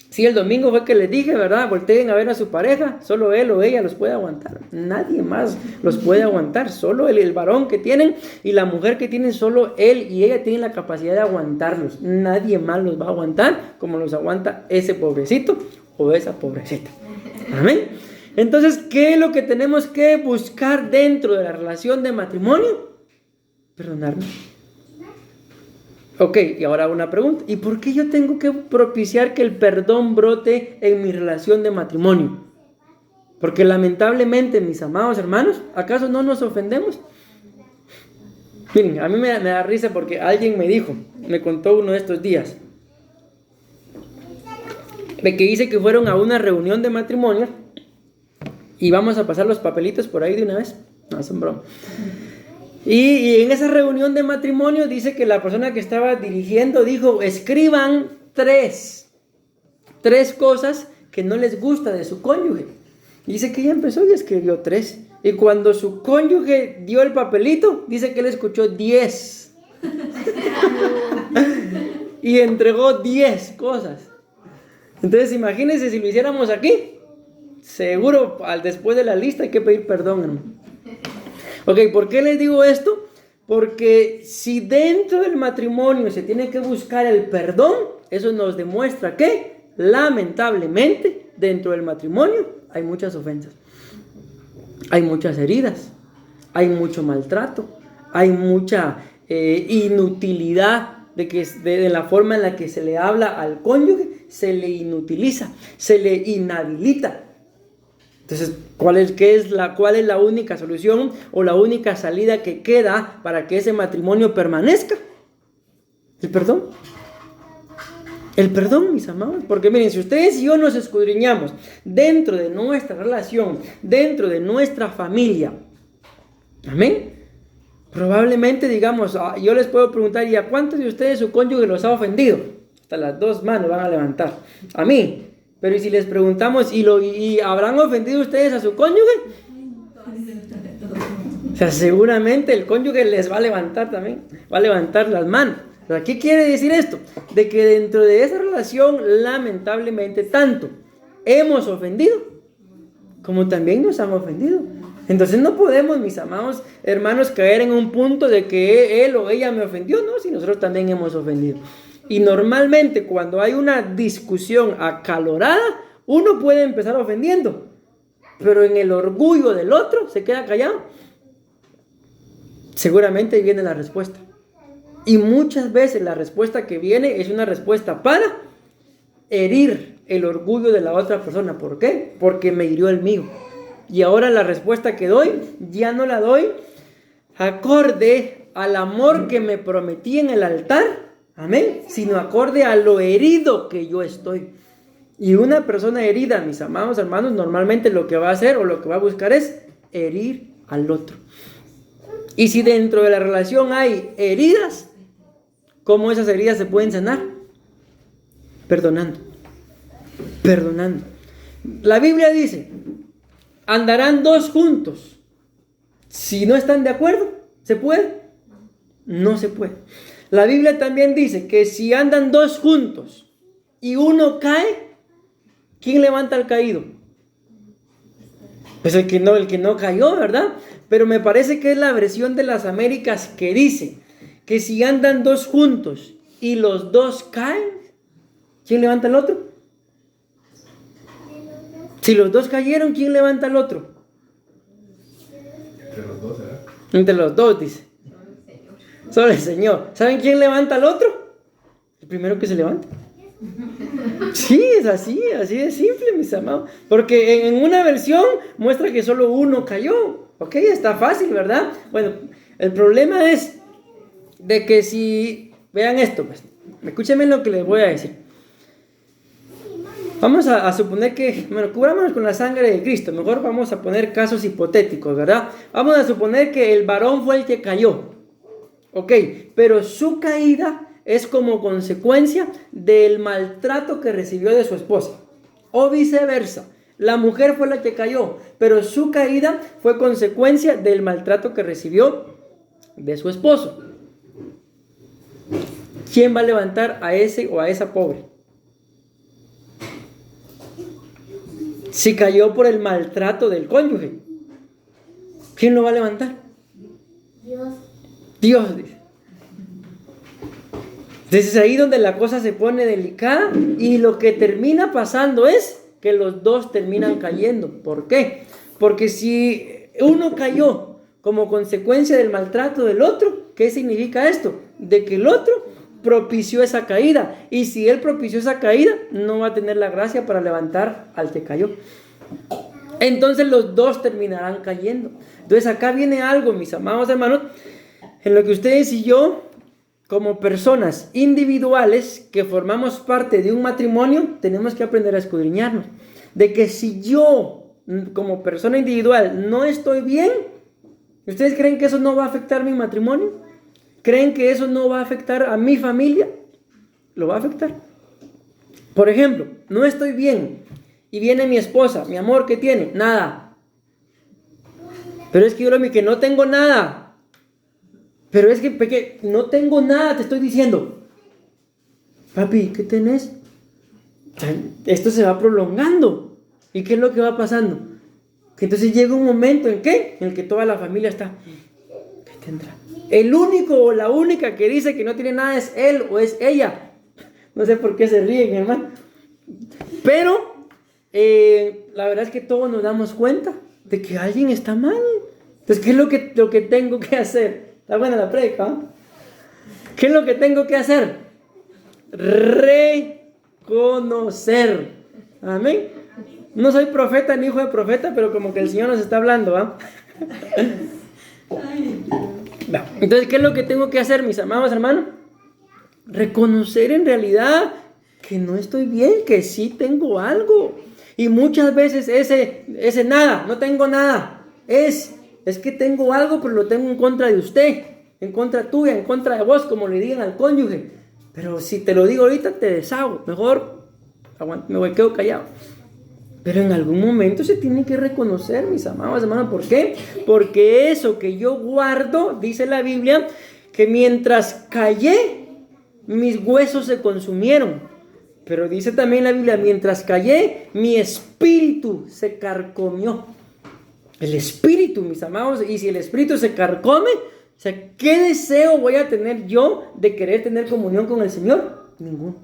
Sí, el domingo fue que les dije, ¿verdad? Volteen a ver a su pareja, solo él o ella los puede aguantar. Nadie más los puede aguantar, solo el varón que tienen y la mujer que tienen, solo él y ella tienen la capacidad de aguantarlos. Nadie más los va a aguantar como los aguanta ese pobrecito o esa pobrecita. Amén. Entonces, ¿qué es lo que tenemos que buscar dentro de la relación de matrimonio? Perdonarnos. Ok, y ahora una pregunta. ¿Y por qué yo tengo que propiciar que el perdón brote en mi relación de matrimonio? Porque lamentablemente, mis amados hermanos, ¿acaso no nos ofendemos? Miren, a mí me da risa porque alguien me contó uno de estos días, de que dice que fueron a una reunión de matrimonio y vamos a pasar los papelitos por ahí de una vez. No, son broma. Y en esa reunión de matrimonio dice que la persona que estaba dirigiendo dijo, escriban tres cosas que no les gusta de su cónyuge. Y dice que ella empezó y escribió 3. Y cuando su cónyuge dio el papelito, dice que él escuchó 10. Y entregó 10 cosas. Entonces imagínense si lo hiciéramos aquí. Seguro después de la lista hay que pedir perdón, hermano. Ok, ¿por qué les digo esto? Porque si dentro del matrimonio se tiene que buscar el perdón, eso nos demuestra que, lamentablemente, dentro del matrimonio hay muchas ofensas, hay muchas heridas, hay mucho maltrato, hay mucha inutilidad de la forma en la que se le habla al cónyuge, se le inutiliza, se le inhabilita. Entonces, ¿cuál es la única solución o la única salida que queda para que ese matrimonio permanezca? El perdón. El perdón, mis amados. Porque miren, si ustedes y yo nos escudriñamos dentro de nuestra relación, dentro de nuestra familia, amén, probablemente digamos, yo les puedo preguntar, ¿y a cuántos de ustedes su cónyuge los ha ofendido? Hasta las 2 manos van a levantar. A mí. Pero ¿y si les preguntamos, ¿y habrán ofendido ustedes a su cónyuge? sea, seguramente el cónyuge les va a levantar también, va a levantar las manos. O sea, ¿qué quiere decir esto? De que dentro de esa relación, lamentablemente, tanto hemos ofendido, como también nos han ofendido. Entonces no podemos, mis amados hermanos, caer en un punto de que él o ella me ofendió, no, si nosotros también hemos ofendido. Y normalmente cuando hay una discusión acalorada, uno puede empezar ofendiendo, pero en el orgullo del otro se queda callado. Seguramente viene la respuesta. Y muchas veces la respuesta que viene es una respuesta para herir el orgullo de la otra persona. ¿Por qué? Porque me hirió el mío. Y ahora la respuesta que doy, ya no la doy acorde al amor que me prometí en el altar, amén, sino acorde a lo herido que yo estoy. Y una persona herida, mis amados hermanos, normalmente lo que va a hacer o lo que va a buscar es herir al otro. Y si dentro de la relación hay heridas, ¿cómo esas heridas se pueden sanar? Perdonando. Perdonando. La Biblia dice: andarán dos juntos. Si no están de acuerdo, ¿se puede? No se puede. La Biblia también dice que si andan dos juntos y uno cae, ¿quién levanta al caído? Pues el que no cayó, ¿verdad? Pero me parece que es la versión de las Américas que dice que si andan dos juntos y los dos caen, ¿quién levanta al otro? Si los dos cayeron, ¿quién levanta al otro? Entre los dos, ¿verdad? Entre los dos, dice. Solo el Señor. ¿Saben quién levanta al otro? El primero que se levanta. Sí, es así de simple, mis amados. Porque en una versión muestra que solo uno cayó. Ok, está fácil, ¿verdad? Bueno, el problema es de que si... Vean esto, pues. Escúchenme lo que les voy a decir. Vamos a suponer que, bueno, cubrámonos con la sangre de Cristo. Mejor vamos a poner casos hipotéticos, ¿verdad? Vamos a suponer que el varón fue el que cayó. Ok, pero su caída es como consecuencia del maltrato que recibió de su esposa. O viceversa. La mujer fue la que cayó, pero su caída fue consecuencia del maltrato que recibió de su esposo. ¿Quién va a levantar a ese o a esa pobre? Si cayó por el maltrato del cónyuge, ¿quién lo va a levantar? Dios, dice. Entonces ahí donde la cosa se pone delicada y lo que termina pasando es que los dos terminan cayendo. ¿Por qué? Porque si uno cayó como consecuencia del maltrato del otro, ¿qué significa esto? De que el otro propició esa caída, y si él propició esa caída, no va a tener la gracia para levantar al que cayó. Entonces los dos terminarán cayendo. Entonces acá viene algo, mis amados hermanos, en lo que ustedes y yo, como personas individuales que formamos parte de un matrimonio, tenemos que aprender a escudriñarnos. De que si yo, como persona individual, no estoy bien, ¿ustedes creen que eso no va a afectar mi matrimonio? ¿Creen que eso no va a afectar a mi familia? Lo va a afectar. Por ejemplo, no estoy bien y viene mi esposa, mi amor, ¿qué tiene? Nada. Pero es que yo lo que no tengo nada. Pero es que no tengo nada, te estoy diciendo. Papi, ¿qué tenés? Esto se va prolongando. ¿Y qué es lo que va pasando? Que entonces llega un momento en el que toda la familia está. ¿Qué tendrá? El único o la única que dice que no tiene nada es él o es ella. No sé por qué se ríen, hermano. Pero la verdad es que todos nos damos cuenta de que alguien está mal. Entonces, ¿qué es lo que tengo que hacer? Está buena la predica, ¿eh? ¿Qué es lo que tengo que hacer? Reconocer. Amén. No soy profeta ni hijo de profeta, pero como que el Señor nos está hablando, ¿ah? No. Entonces, ¿qué es lo que tengo que hacer, mis amados hermanos? Reconocer en realidad que no estoy bien, que sí tengo algo. Y muchas veces ese nada, no tengo nada, es que tengo algo, pero lo tengo en contra de usted, en contra tuya, en contra de vos, como le digan al cónyuge. Pero si te lo digo ahorita, te deshago. Mejor me quedo callado. Pero en algún momento se tiene que reconocer, mis amados hermanos. ¿Por qué? Porque eso que yo guardo, dice la Biblia, que mientras callé, mis huesos se consumieron. Pero dice también la Biblia, mientras callé, mi espíritu se carcomió. El espíritu, mis amados, y si el espíritu se carcome, o sea, ¿qué deseo voy a tener yo de querer tener comunión con el Señor? Ninguno.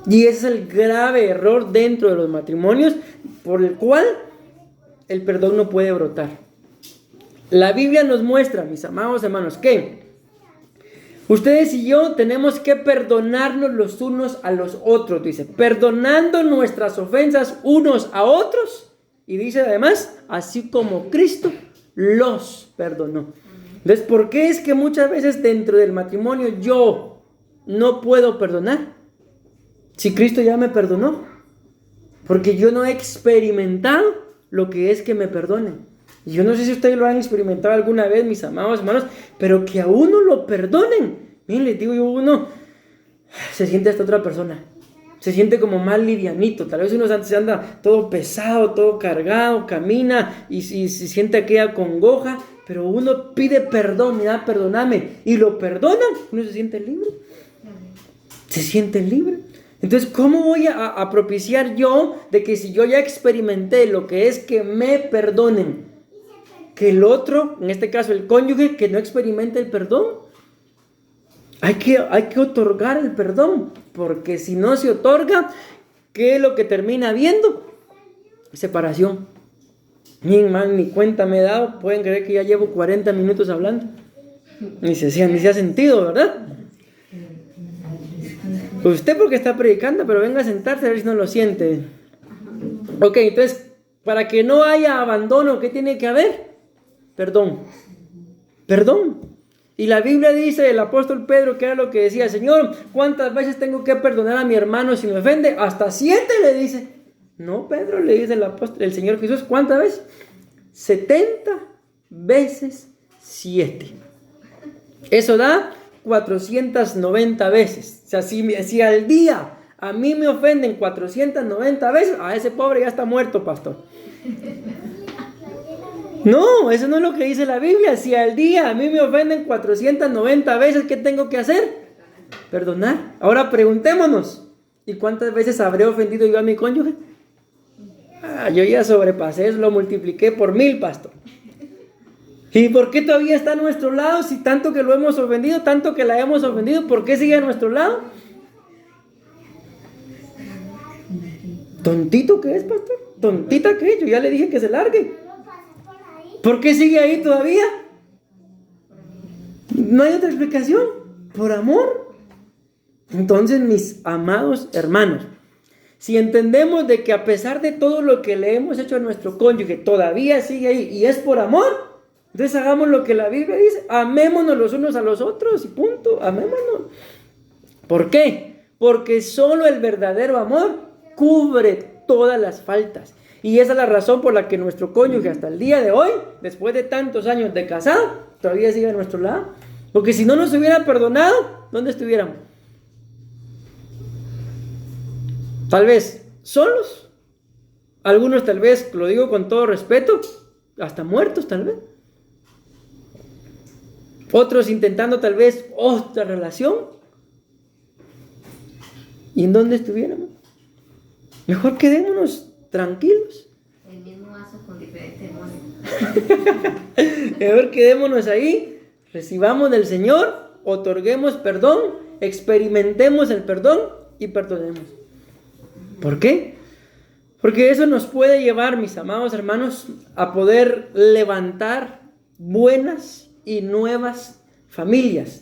Y ese es el grave error dentro de los matrimonios por el cual el perdón no puede brotar. La Biblia nos muestra, mis amados hermanos, que ustedes y yo tenemos que perdonarnos los unos a los otros, dice, perdonando nuestras ofensas unos a otros. Y dice además, así como Cristo los perdonó. Entonces, ¿por qué es que muchas veces dentro del matrimonio yo no puedo perdonar? Si Cristo ya me perdonó. Porque yo no he experimentado lo que es que me perdonen. Y yo no sé si ustedes lo han experimentado alguna vez, mis amados hermanos, pero que a uno lo perdonen. Miren, les digo yo, uno se siente hasta otra persona. Se siente como más livianito. Tal vez uno se anda todo pesado, todo cargado, camina y se siente aquella congoja. Pero uno pide perdón, mira, perdóname. Y lo perdonan, uno se siente libre. Se siente libre. Entonces, ¿cómo voy a propiciar yo de que si yo ya experimenté lo que es que me perdonen, que el otro, en este caso el cónyuge, que no experimente el perdón? Hay que otorgar el perdón, porque si no se otorga, ¿qué es lo que termina habiendo? Separación. Ni cuenta me he dado. Pueden creer que ya llevo 40 minutos hablando. Ni se ha sentido, ¿verdad? Usted porque está predicando, pero venga a sentarse a ver si no lo siente. Ok, entonces, para que no haya abandono, ¿qué tiene que haber? Perdón. Perdón. Y la Biblia dice, el apóstol Pedro, que era lo que decía, Señor, ¿cuántas veces tengo que perdonar a mi hermano si me ofende? Hasta 7 le dice. No, Pedro, le dice el Señor Jesús, ¿cuántas veces? 70 veces 7. Eso da 490 veces. O sea, si al día a mí me ofenden 490 veces, a ese pobre ya está muerto, pastor. No, eso no es lo que dice la Biblia. Si al día a mí me ofenden 490 veces, ¿qué tengo que hacer? Perdonar. Ahora preguntémonos, ¿y cuántas veces habré ofendido yo a mi cónyuge? Yo ya sobrepasé eso, lo multipliqué por 1000, pastor. ¿Y por qué todavía está a nuestro lado? Si tanto que lo hemos ofendido, tanto que la hemos ofendido, ¿por qué sigue a nuestro lado? Tontito que es, pastor. Tontita que es. Yo ya le dije que se largue. ¿Por qué sigue ahí todavía? No hay otra explicación. Por amor. Entonces, mis amados hermanos, si entendemos de que a pesar de todo lo que le hemos hecho a nuestro cónyuge, todavía sigue ahí y es por amor, entonces hagamos lo que la Biblia dice, amémonos los unos a los otros y punto, amémonos. ¿Por qué? Porque solo el verdadero amor cubre todas las faltas. Y esa es la razón por la que nuestro cónyuge hasta el día de hoy, después de tantos años de casado, todavía sigue a nuestro lado. Porque si no nos hubiera perdonado, ¿dónde estuviéramos? Tal vez solos. Algunos tal vez, lo digo con todo respeto, hasta muertos tal vez. Otros intentando tal vez otra relación. ¿Y en dónde estuviéramos? Mejor quedémonos tranquilos. El mismo vaso con diferente moneda. Mejor quedémonos ahí, recibamos del Señor, otorguemos perdón, experimentemos el perdón y perdonemos. ¿Por qué? Porque eso nos puede llevar, mis amados hermanos, a poder levantar buenas y nuevas familias.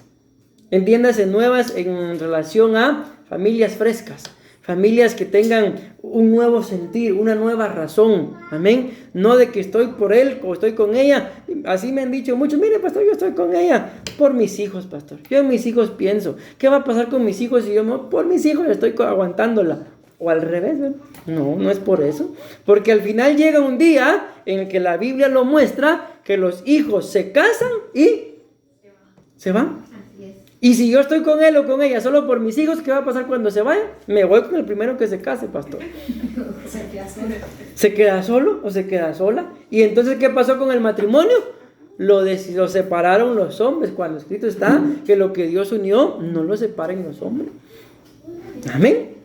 Entiéndase, nuevas en relación a familias frescas. Familias que tengan un nuevo sentir, una nueva razón. Amén. No de que estoy por él o estoy con ella. Así me han dicho muchos. Mire, pastor, yo estoy con ella por mis hijos, pastor. Yo en mis hijos pienso. ¿Qué va a pasar con mis hijos si yo no? Por mis hijos estoy aguantándola. O al revés, ¿verdad? No es por eso. Porque al final llega un día en el que la Biblia lo muestra, que los hijos se casan y se van. Así es. Y si yo estoy con él o con ella solo por mis hijos, ¿qué va a pasar cuando se vaya? Me voy con el primero que se case, pastor. Se queda solo. ¿Se queda solo o se queda sola? ¿Y entonces qué pasó con el matrimonio? Lo separaron los hombres, cuando escrito está que lo que Dios unió, no lo separen los hombres. Amén.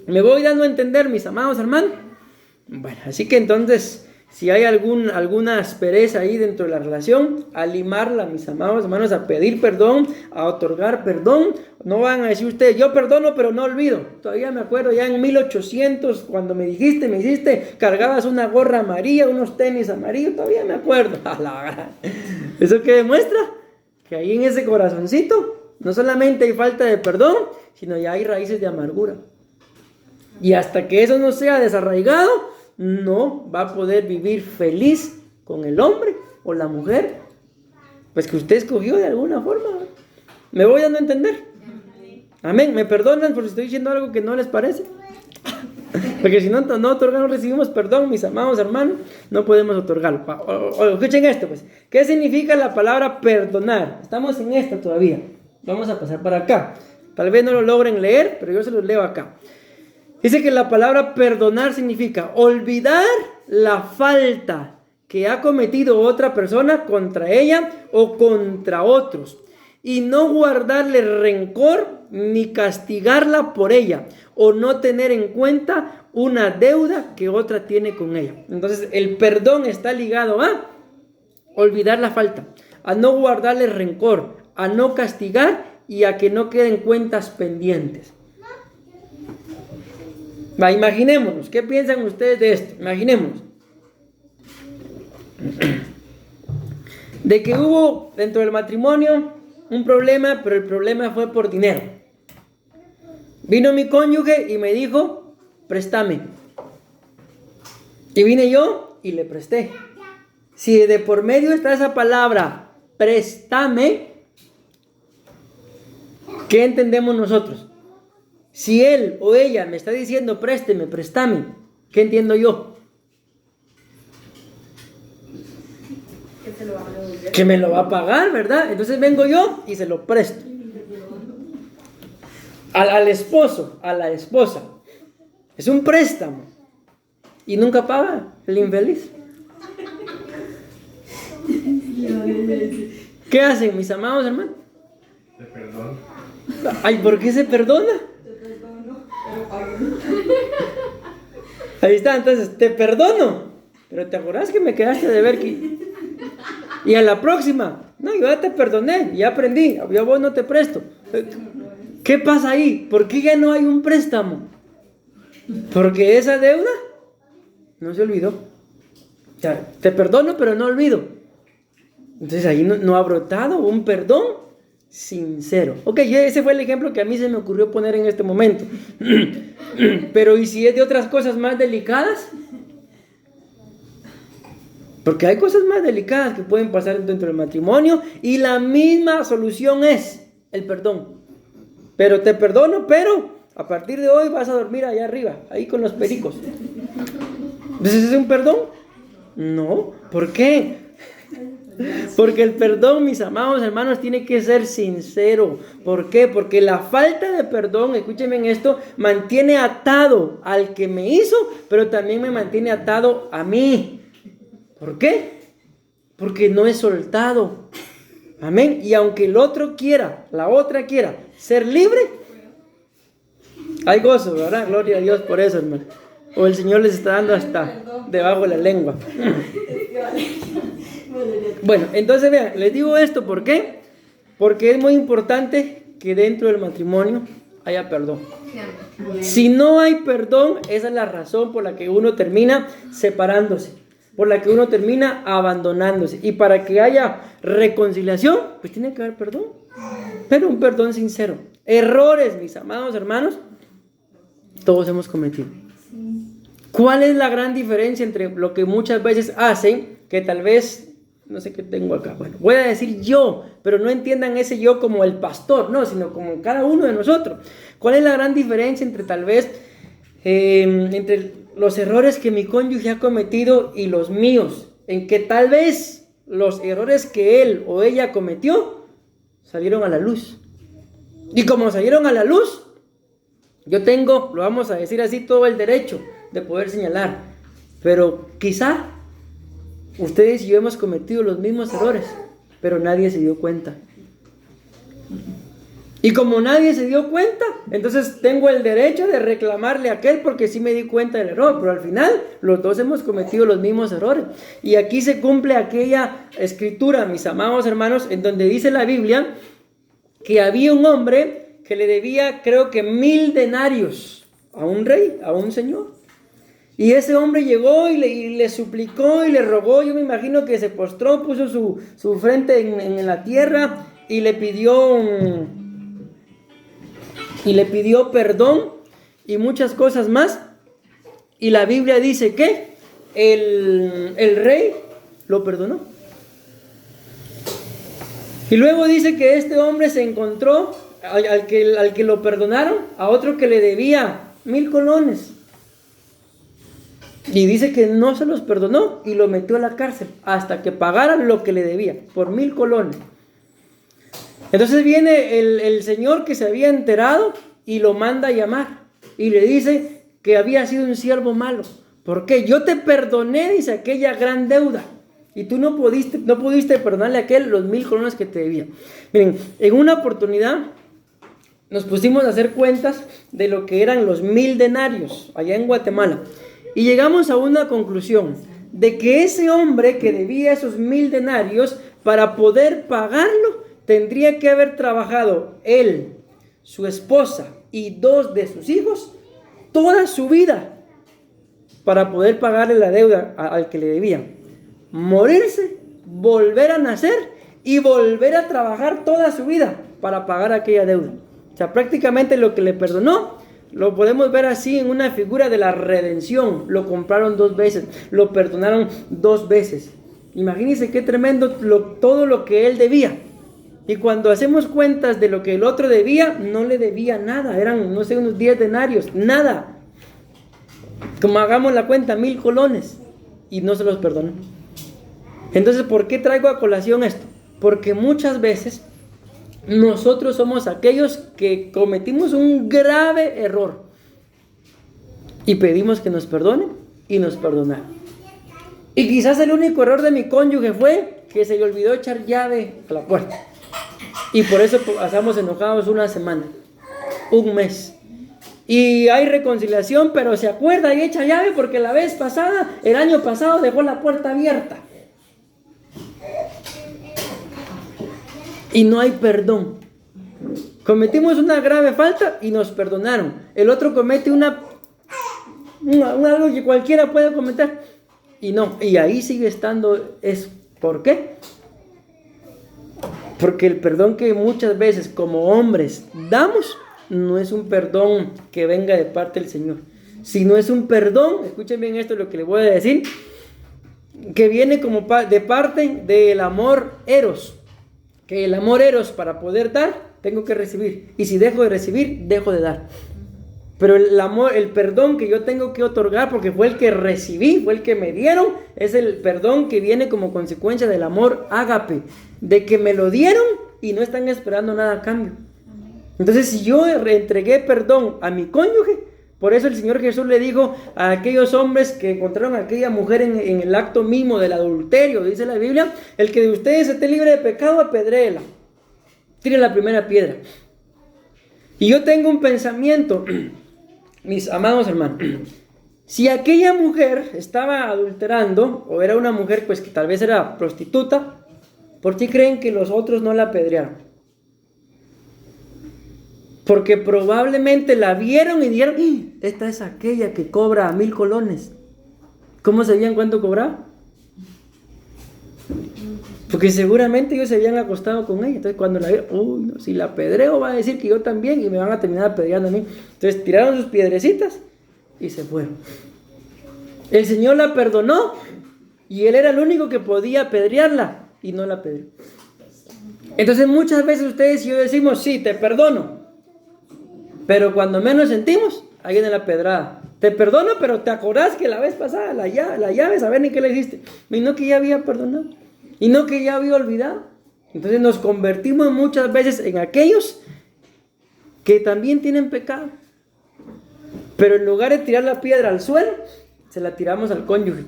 ¿Me voy dando a entender, mis amados hermanos? Bueno, así que entonces, si hay alguna aspereza ahí dentro de la relación, a limarla, mis amados hermanos, a pedir perdón, a otorgar perdón. No van a decir ustedes, yo perdono pero no olvido. Todavía me acuerdo ya en 1800, cuando me hiciste, cargabas una gorra amarilla, unos tenis amarillos, todavía me acuerdo. A la gran. ¿Eso qué demuestra? Que ahí en ese corazoncito no solamente hay falta de perdón, sino ya hay raíces de amargura. Y hasta que eso no sea desarraigado, no va a poder vivir feliz con el hombre o la mujer, pues que usted escogió de alguna forma. ¿Me voy dando a entender? Amén. ¿Me perdonan por si estoy diciendo algo que no les parece? Porque si no otorgamos, recibimos perdón, mis amados hermanos, no podemos otorgarlo. Escuchen esto, pues. ¿Qué significa la palabra perdonar? Estamos en esta todavía. Vamos a pasar para acá. Tal vez no lo logren leer, pero yo se los leo acá. Dice que la palabra perdonar significa olvidar la falta que ha cometido otra persona contra ella o contra otros, y no guardarle rencor ni castigarla por ella, o no tener en cuenta una deuda que otra tiene con ella. Entonces el perdón está ligado a olvidar la falta, a no guardarle rencor, a no castigar y a que no queden cuentas pendientes. Va, imaginémonos, ¿qué piensan ustedes de esto? Imaginémonos de que hubo dentro del matrimonio un problema, pero el problema fue por dinero. Vino mi cónyuge y me dijo, préstame. Y vine yo y le presté. Si de por medio está esa palabra, préstame, ¿qué entendemos nosotros? Si él o ella me está diciendo présteme, préstame, ¿qué entiendo yo? Que me lo va a pagar, ¿verdad? Entonces vengo yo y se lo presto. Al esposo, a la esposa. Es un préstamo. Y nunca paga el infeliz. ¿Qué hacen, mis amados hermanos? Te perdono. Ay, ¿por qué se perdona? Ahí está, entonces, te perdono, pero te acordás que me quedaste de ver que... Y a la próxima, no, yo ya te perdoné, ya aprendí, yo a vos no te presto. ¿Qué pasa ahí? ¿Por qué ya no hay un préstamo? Porque esa deuda no se olvidó. O sea, te perdono, pero no olvido. Entonces ahí no ha brotado un perdón sincero. Ok, ese fue el ejemplo que a mí se me ocurrió poner en este momento. Pero ¿y si es de otras cosas más delicadas? Porque hay cosas más delicadas que pueden pasar dentro del matrimonio y la misma solución es el perdón. Pero te perdono, pero a partir de hoy vas a dormir allá arriba, ahí con los pericos. ¿Entonces es un perdón? No. ¿Por qué? Porque el perdón, mis amados hermanos, tiene que ser sincero. ¿Por qué? Porque la falta de perdón, escúchenme en esto, mantiene atado al que me hizo, pero también me mantiene atado a mí. ¿Por qué? Porque no he soltado. Amén. Y aunque el otro quiera, la otra quiera ser libre, hay gozo, ¿verdad? Gloria a Dios por eso, hermano. O el Señor les está dando hasta debajo de la lengua. Bueno, entonces vean, les digo esto, ¿por qué? Porque es muy importante que dentro del matrimonio haya perdón. Si no hay perdón, esa es la razón por la que uno termina separándose, por la que uno termina abandonándose. Y para que haya reconciliación, pues tiene que haber perdón, pero un perdón sincero. Errores, mis amados hermanos, todos hemos cometido. ¿Cuál es la gran diferencia entre lo que muchas veces hacen, que tal vez... No sé qué tengo acá. Bueno, voy a decir yo, pero no entiendan ese yo como el pastor, no, sino como cada uno de nosotros. ¿Cuál es la gran diferencia entre tal vez, entre los errores que mi cónyuge ha cometido y los míos? En que tal vez los errores que él o ella cometió salieron a la luz. Y como salieron a la luz, yo tengo, lo vamos a decir así, todo el derecho de poder señalar. Pero quizá ustedes y yo hemos cometido los mismos errores, pero nadie se dio cuenta. Y como nadie se dio cuenta, entonces tengo el derecho de reclamarle a aquel porque sí me di cuenta del error. Pero al final, los dos hemos cometido los mismos errores. Y aquí se cumple aquella escritura, mis amados hermanos, en donde dice la Biblia que había un hombre que le debía, creo que 1000 denarios a un rey, a un señor. Y ese hombre llegó y le suplicó y le rogó. Yo me imagino que se postró, puso su frente en la tierra y le pidió perdón y muchas cosas más. Y la Biblia dice que el rey lo perdonó. Y luego dice que este hombre se encontró al que lo perdonaron, a otro que le debía 1000 colones. Y dice que no se los perdonó y lo metió a la cárcel hasta que pagaran lo que le debía, por 1000 colones. Entonces viene el señor que se había enterado y lo manda a llamar. Y le dice que había sido un siervo malo. ¿Por qué? Yo te perdoné, dice, aquella gran deuda. Y tú no pudiste perdonarle a aquel los 1000 colones que te debía. Miren, en una oportunidad nos pusimos a hacer cuentas de lo que eran los 1000 denarios allá en Guatemala. Y llegamos a una conclusión de que ese hombre que debía esos 1000 denarios, para poder pagarlo, tendría que haber trabajado él, su esposa y 2 de sus hijos toda su vida para poder pagarle la deuda al que le debía. Morirse, volver a nacer y volver a trabajar toda su vida para pagar aquella deuda. O sea, prácticamente lo que le perdonó lo podemos ver así en una figura de la redención. Lo compraron 2 veces, lo perdonaron 2 veces. Imagínense qué tremendo todo lo que él debía. Y cuando hacemos cuentas de lo que el otro debía, no le debía nada. Eran, no sé, unos 10 denarios, nada. Como hagamos la cuenta, 1000 colones. Y no se los perdonó. Entonces, ¿por qué traigo a colación esto? Porque muchas veces nosotros somos aquellos que cometimos un grave error y pedimos que nos perdonen y nos perdonaron. Y quizás el único error de mi cónyuge fue que se le olvidó echar llave a la puerta. Y por eso pasamos enojados una semana, un mes. Y hay reconciliación, pero se acuerda y echa llave porque la vez pasada, el año pasado, dejó la puerta abierta. Y no hay perdón. Cometimos una grave falta y nos perdonaron. El otro comete algo que cualquiera puede cometer y no. Y ahí sigue estando eso. ¿Por qué? Porque el perdón que muchas veces como hombres damos no es un perdón que venga de parte del Señor, sino es un perdón, escuchen bien esto lo que les voy a decir, que viene como de parte del amor eros. Que el amor eros, para poder dar, tengo que recibir. Y si dejo de recibir, dejo de dar. Pero el amor, el perdón que yo tengo que otorgar, porque fue el que recibí, fue el que me dieron, es el perdón que viene como consecuencia del amor ágape, de que me lo dieron y no están esperando nada a cambio. Entonces, si yo entregué perdón a mi cónyuge, por eso el Señor Jesús le dijo a aquellos hombres que encontraron a aquella mujer en el acto mismo del adulterio, dice la Biblia, el que de ustedes esté libre de pecado, apedréela, tire la primera piedra. Y yo tengo un pensamiento, mis amados hermanos, si aquella mujer estaba adulterando, o era una mujer pues que tal vez era prostituta, ¿por qué creen que los otros no la apedrearon? Porque probablemente la vieron y dijeron, esta es aquella que cobra 1000 colones. ¿Cómo sabían cuánto cobraba? Porque seguramente ellos se habían acostado con ella. Entonces cuando la vieron, no, si la apedreo va a decir que yo también y me van a terminar apedreando a mí. Entonces tiraron sus piedrecitas y se fueron. El Señor la perdonó y Él era el único que podía apedrearla y no la apedreó. Entonces muchas veces ustedes y yo decimos, sí, te perdono. Pero cuando menos sentimos, ahí viene la pedrada. Te perdono, pero te acordás que la vez pasada, la llave, saber ni qué le hiciste. Y no que ya había perdonado. Y no que ya había olvidado. Entonces nos convertimos muchas veces en aquellos que también tienen pecado. Pero en lugar de tirar la piedra al suelo, se la tiramos al cónyuge.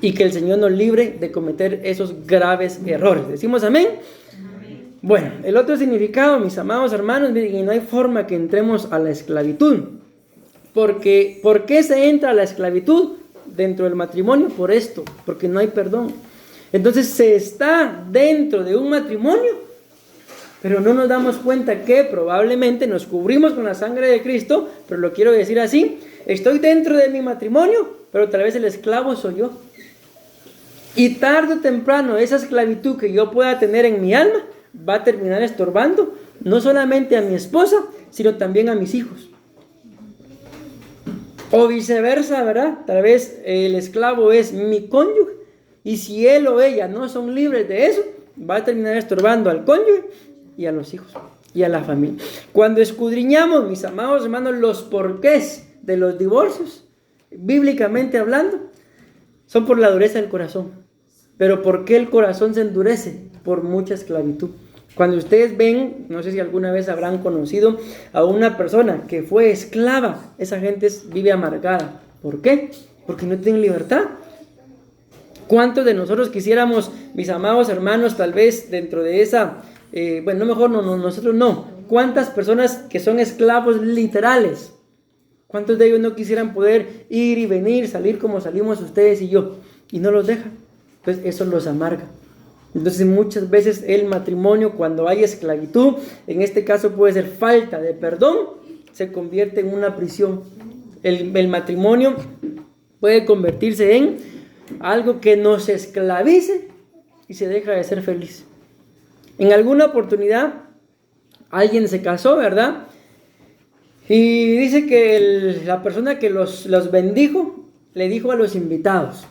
Y que el Señor nos libre de cometer esos graves errores. ¿Decimos amén? Bueno, el otro significado, mis amados hermanos, miren, y no hay forma que entremos a la esclavitud. Porque, ¿por qué se entra a la esclavitud dentro del matrimonio? Por esto, porque no hay perdón. Entonces se está dentro de un matrimonio, pero no nos damos cuenta que probablemente nos cubrimos con la sangre de Cristo, pero lo quiero decir así, estoy dentro de mi matrimonio, pero tal vez el esclavo soy yo. Y tarde o temprano esa esclavitud que yo pueda tener en mi alma va a terminar estorbando no solamente a mi esposa, sino también a mis hijos. O viceversa, ¿verdad? Tal vez el esclavo es mi cónyuge y si él o ella no son libres de eso, va a terminar estorbando al cónyuge y a los hijos y a la familia. Cuando escudriñamos, mis amados hermanos, los porqués de los divorcios, bíblicamente hablando, son por la dureza del corazón. Pero ¿por qué el corazón se endurece? Por mucha esclavitud. Cuando ustedes ven, no sé si alguna vez habrán conocido a una persona que fue esclava, esa gente vive amargada. ¿Por qué? Porque no tienen libertad. ¿Cuántos de nosotros quisiéramos, mis amados hermanos, tal vez dentro de esa, nosotros no. ¿Cuántas personas que son esclavos literales? ¿Cuántos de ellos no quisieran poder ir y venir, salir como salimos ustedes y yo? Y no los dejan. Entonces eso los amarga. Entonces muchas veces el matrimonio, cuando hay esclavitud, en este caso puede ser falta de perdón, se convierte en una prisión. El matrimonio puede convertirse en algo que nos esclavice y se deja de ser feliz. En alguna oportunidad alguien se casó, ¿verdad? Y dice que la persona que los bendijo le dijo a los invitados: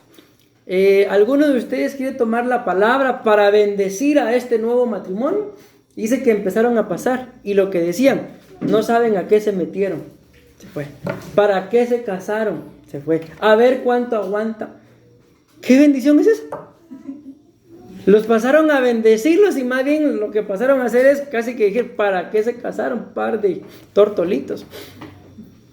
¿alguno de ustedes quiere tomar la palabra para bendecir a este nuevo matrimonio? Dice que empezaron a pasar y lo que decían, no saben a qué se metieron, se fue. ¿Para qué se casaron? Se fue. A ver cuánto aguanta. ¿Qué bendición es esa? Los pasaron a bendecirlos y más bien lo que pasaron a hacer es casi que decir, ¿para qué se casaron? Par de tortolitos.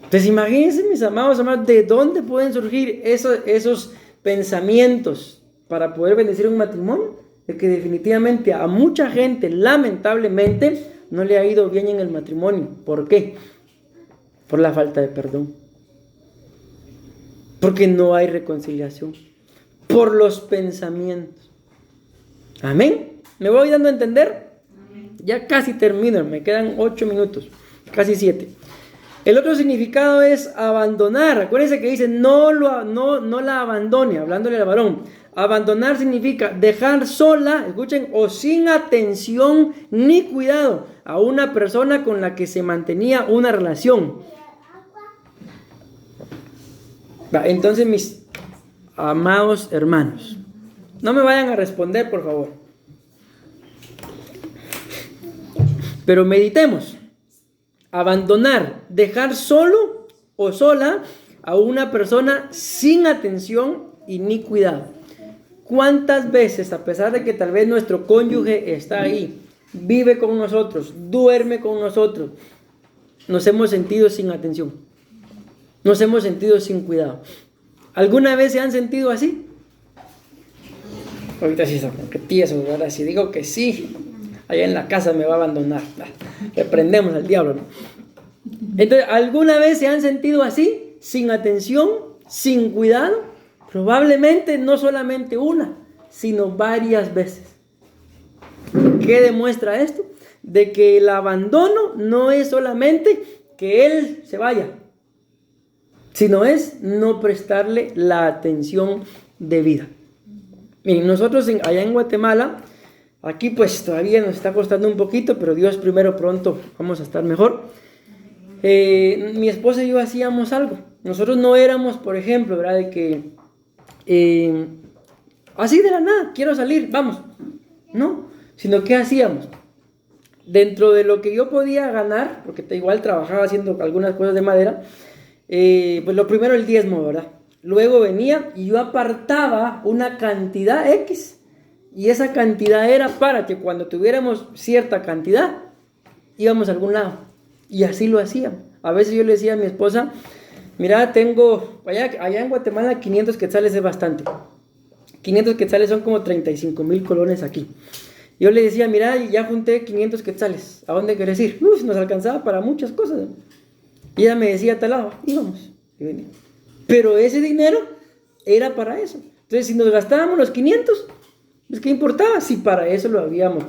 Entonces imagínense, mis amados hermanos, de dónde pueden surgir esos pensamientos para poder bendecir un matrimonio, de que definitivamente a mucha gente, lamentablemente, no le ha ido bien en el matrimonio. ¿Por qué? Por la falta de perdón. Porque no hay reconciliación. Por los pensamientos. Amén. ¿Me voy dando a entender? Ya casi termino, me quedan 8 minutos, casi 7. El otro significado es abandonar. Acuérdense que dice no la abandone, hablándole al varón. Abandonar significa dejar sola, escuchen, o sin atención ni cuidado a una persona con la que se mantenía una relación. Entonces, mis amados hermanos, no me vayan a responder, por favor. Pero meditemos. Abandonar, dejar solo o sola a una persona sin atención y ni cuidado. ¿Cuántas veces, a pesar de que tal vez nuestro cónyuge está ahí, vive con nosotros, duerme con nosotros, nos hemos sentido sin atención? Nos hemos sentido sin cuidado. ¿Alguna vez se han sentido así? Ahorita sí están que tiesos, ¿verdad? Si digo que sí, allá en la casa me va a abandonar. Reprendemos al diablo, ¿no? Entonces, ¿alguna vez se han sentido así? Sin atención, sin cuidado. Probablemente no solamente una, sino varias veces. ¿Qué demuestra esto? De que el abandono no es solamente que él se vaya, sino es no prestarle la atención debida. Miren, nosotros allá en Guatemala, aquí pues todavía nos está costando un poquito, pero Dios primero pronto vamos a estar mejor. Mi esposa y yo hacíamos algo. Nosotros no éramos, por ejemplo, ¿verdad? De que así de la nada, quiero salir, vamos. No, sino ¿qué hacíamos? Dentro de lo que yo podía ganar, porque igual trabajaba haciendo algunas cosas de madera, pues lo primero el diezmo, ¿verdad? Luego venía y yo apartaba una cantidad X. Y esa cantidad era para que cuando tuviéramos cierta cantidad, íbamos a algún lado. Y así lo hacíamos. A veces yo le decía a mi esposa, mira, tengo, allá en Guatemala 500 quetzales es bastante. 500 quetzales son como 35,000 colones aquí. Yo le decía, mira, ya junté 500 quetzales, ¿a dónde querés ir? Nos alcanzaba para muchas cosas. Y ella me decía, a tal lado, íbamos. Y venía. Pero ese dinero era para eso. Entonces, si nos gastábamos los 500, pues ¿qué importaba? Si para eso lo habíamos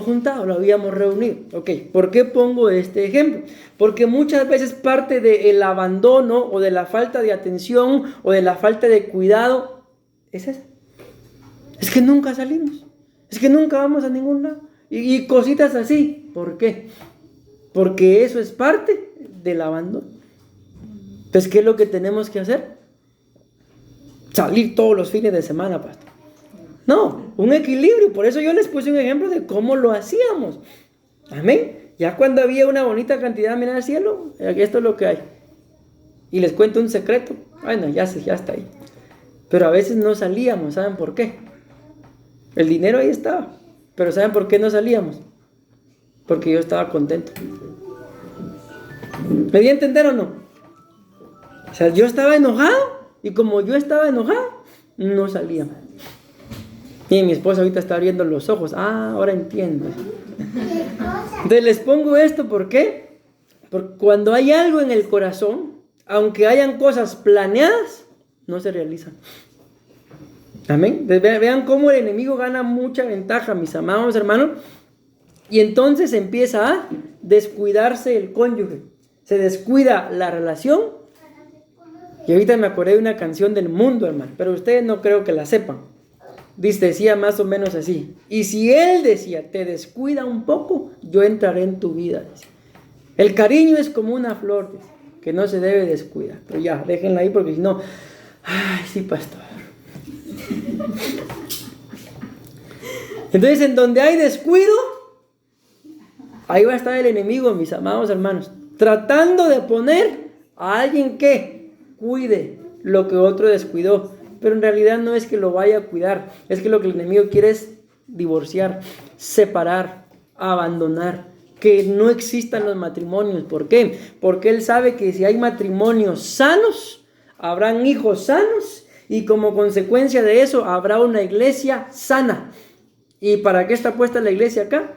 juntado, lo habíamos reunido. Ok, ¿por qué pongo este ejemplo? Porque muchas veces parte del abandono o de la falta de atención o de la falta de cuidado es esa. Es que nunca salimos. Es que nunca vamos a ningún lado. Y cositas así. ¿Por qué? Porque eso es parte del abandono. Entonces, ¿qué es lo que tenemos que hacer? Salir todos los fines de semana, pastor. No, un equilibrio. Por eso yo les puse un ejemplo de cómo lo hacíamos. Amén. Ya cuando había una bonita cantidad, mira al cielo, esto es lo que hay. Y les cuento un secreto. Bueno, ya está ahí. Pero a veces no salíamos, ¿saben por qué? El dinero ahí estaba. Pero ¿saben por qué no salíamos? Porque yo estaba contento. ¿Me di a entender o no? O sea, yo estaba enojado. Y como yo estaba enojado, no salíamos. Y mi esposa ahorita está abriendo los ojos. Ahora entiendo. Entonces les pongo esto, ¿por qué? Porque cuando hay algo en el corazón, aunque hayan cosas planeadas, no se realizan. Amén. Vean cómo el enemigo gana mucha ventaja, mis amados hermanos. Y entonces empieza a descuidarse el cónyuge. Se descuida la relación. Y ahorita me acordé de una canción del mundo, hermano. Pero ustedes no creo que la sepan. Decía más o menos así. Y si él decía, te descuida un poco, yo entraré en tu vida. Dice. El cariño es como una flor, dice, que no se debe descuidar. Pero ya, déjenla ahí porque si no... Ay, sí, pastor. Entonces, en donde hay descuido, ahí va a estar el enemigo, mis amados hermanos, tratando de poner a alguien que cuide lo que otro descuidó. Pero en realidad no es que lo vaya a cuidar, es que lo que el enemigo quiere es divorciar, separar, abandonar, que no existan los matrimonios. ¿Por qué? Porque él sabe que si hay matrimonios sanos, habrán hijos sanos y como consecuencia de eso habrá una iglesia sana. ¿Y para qué está puesta la iglesia acá?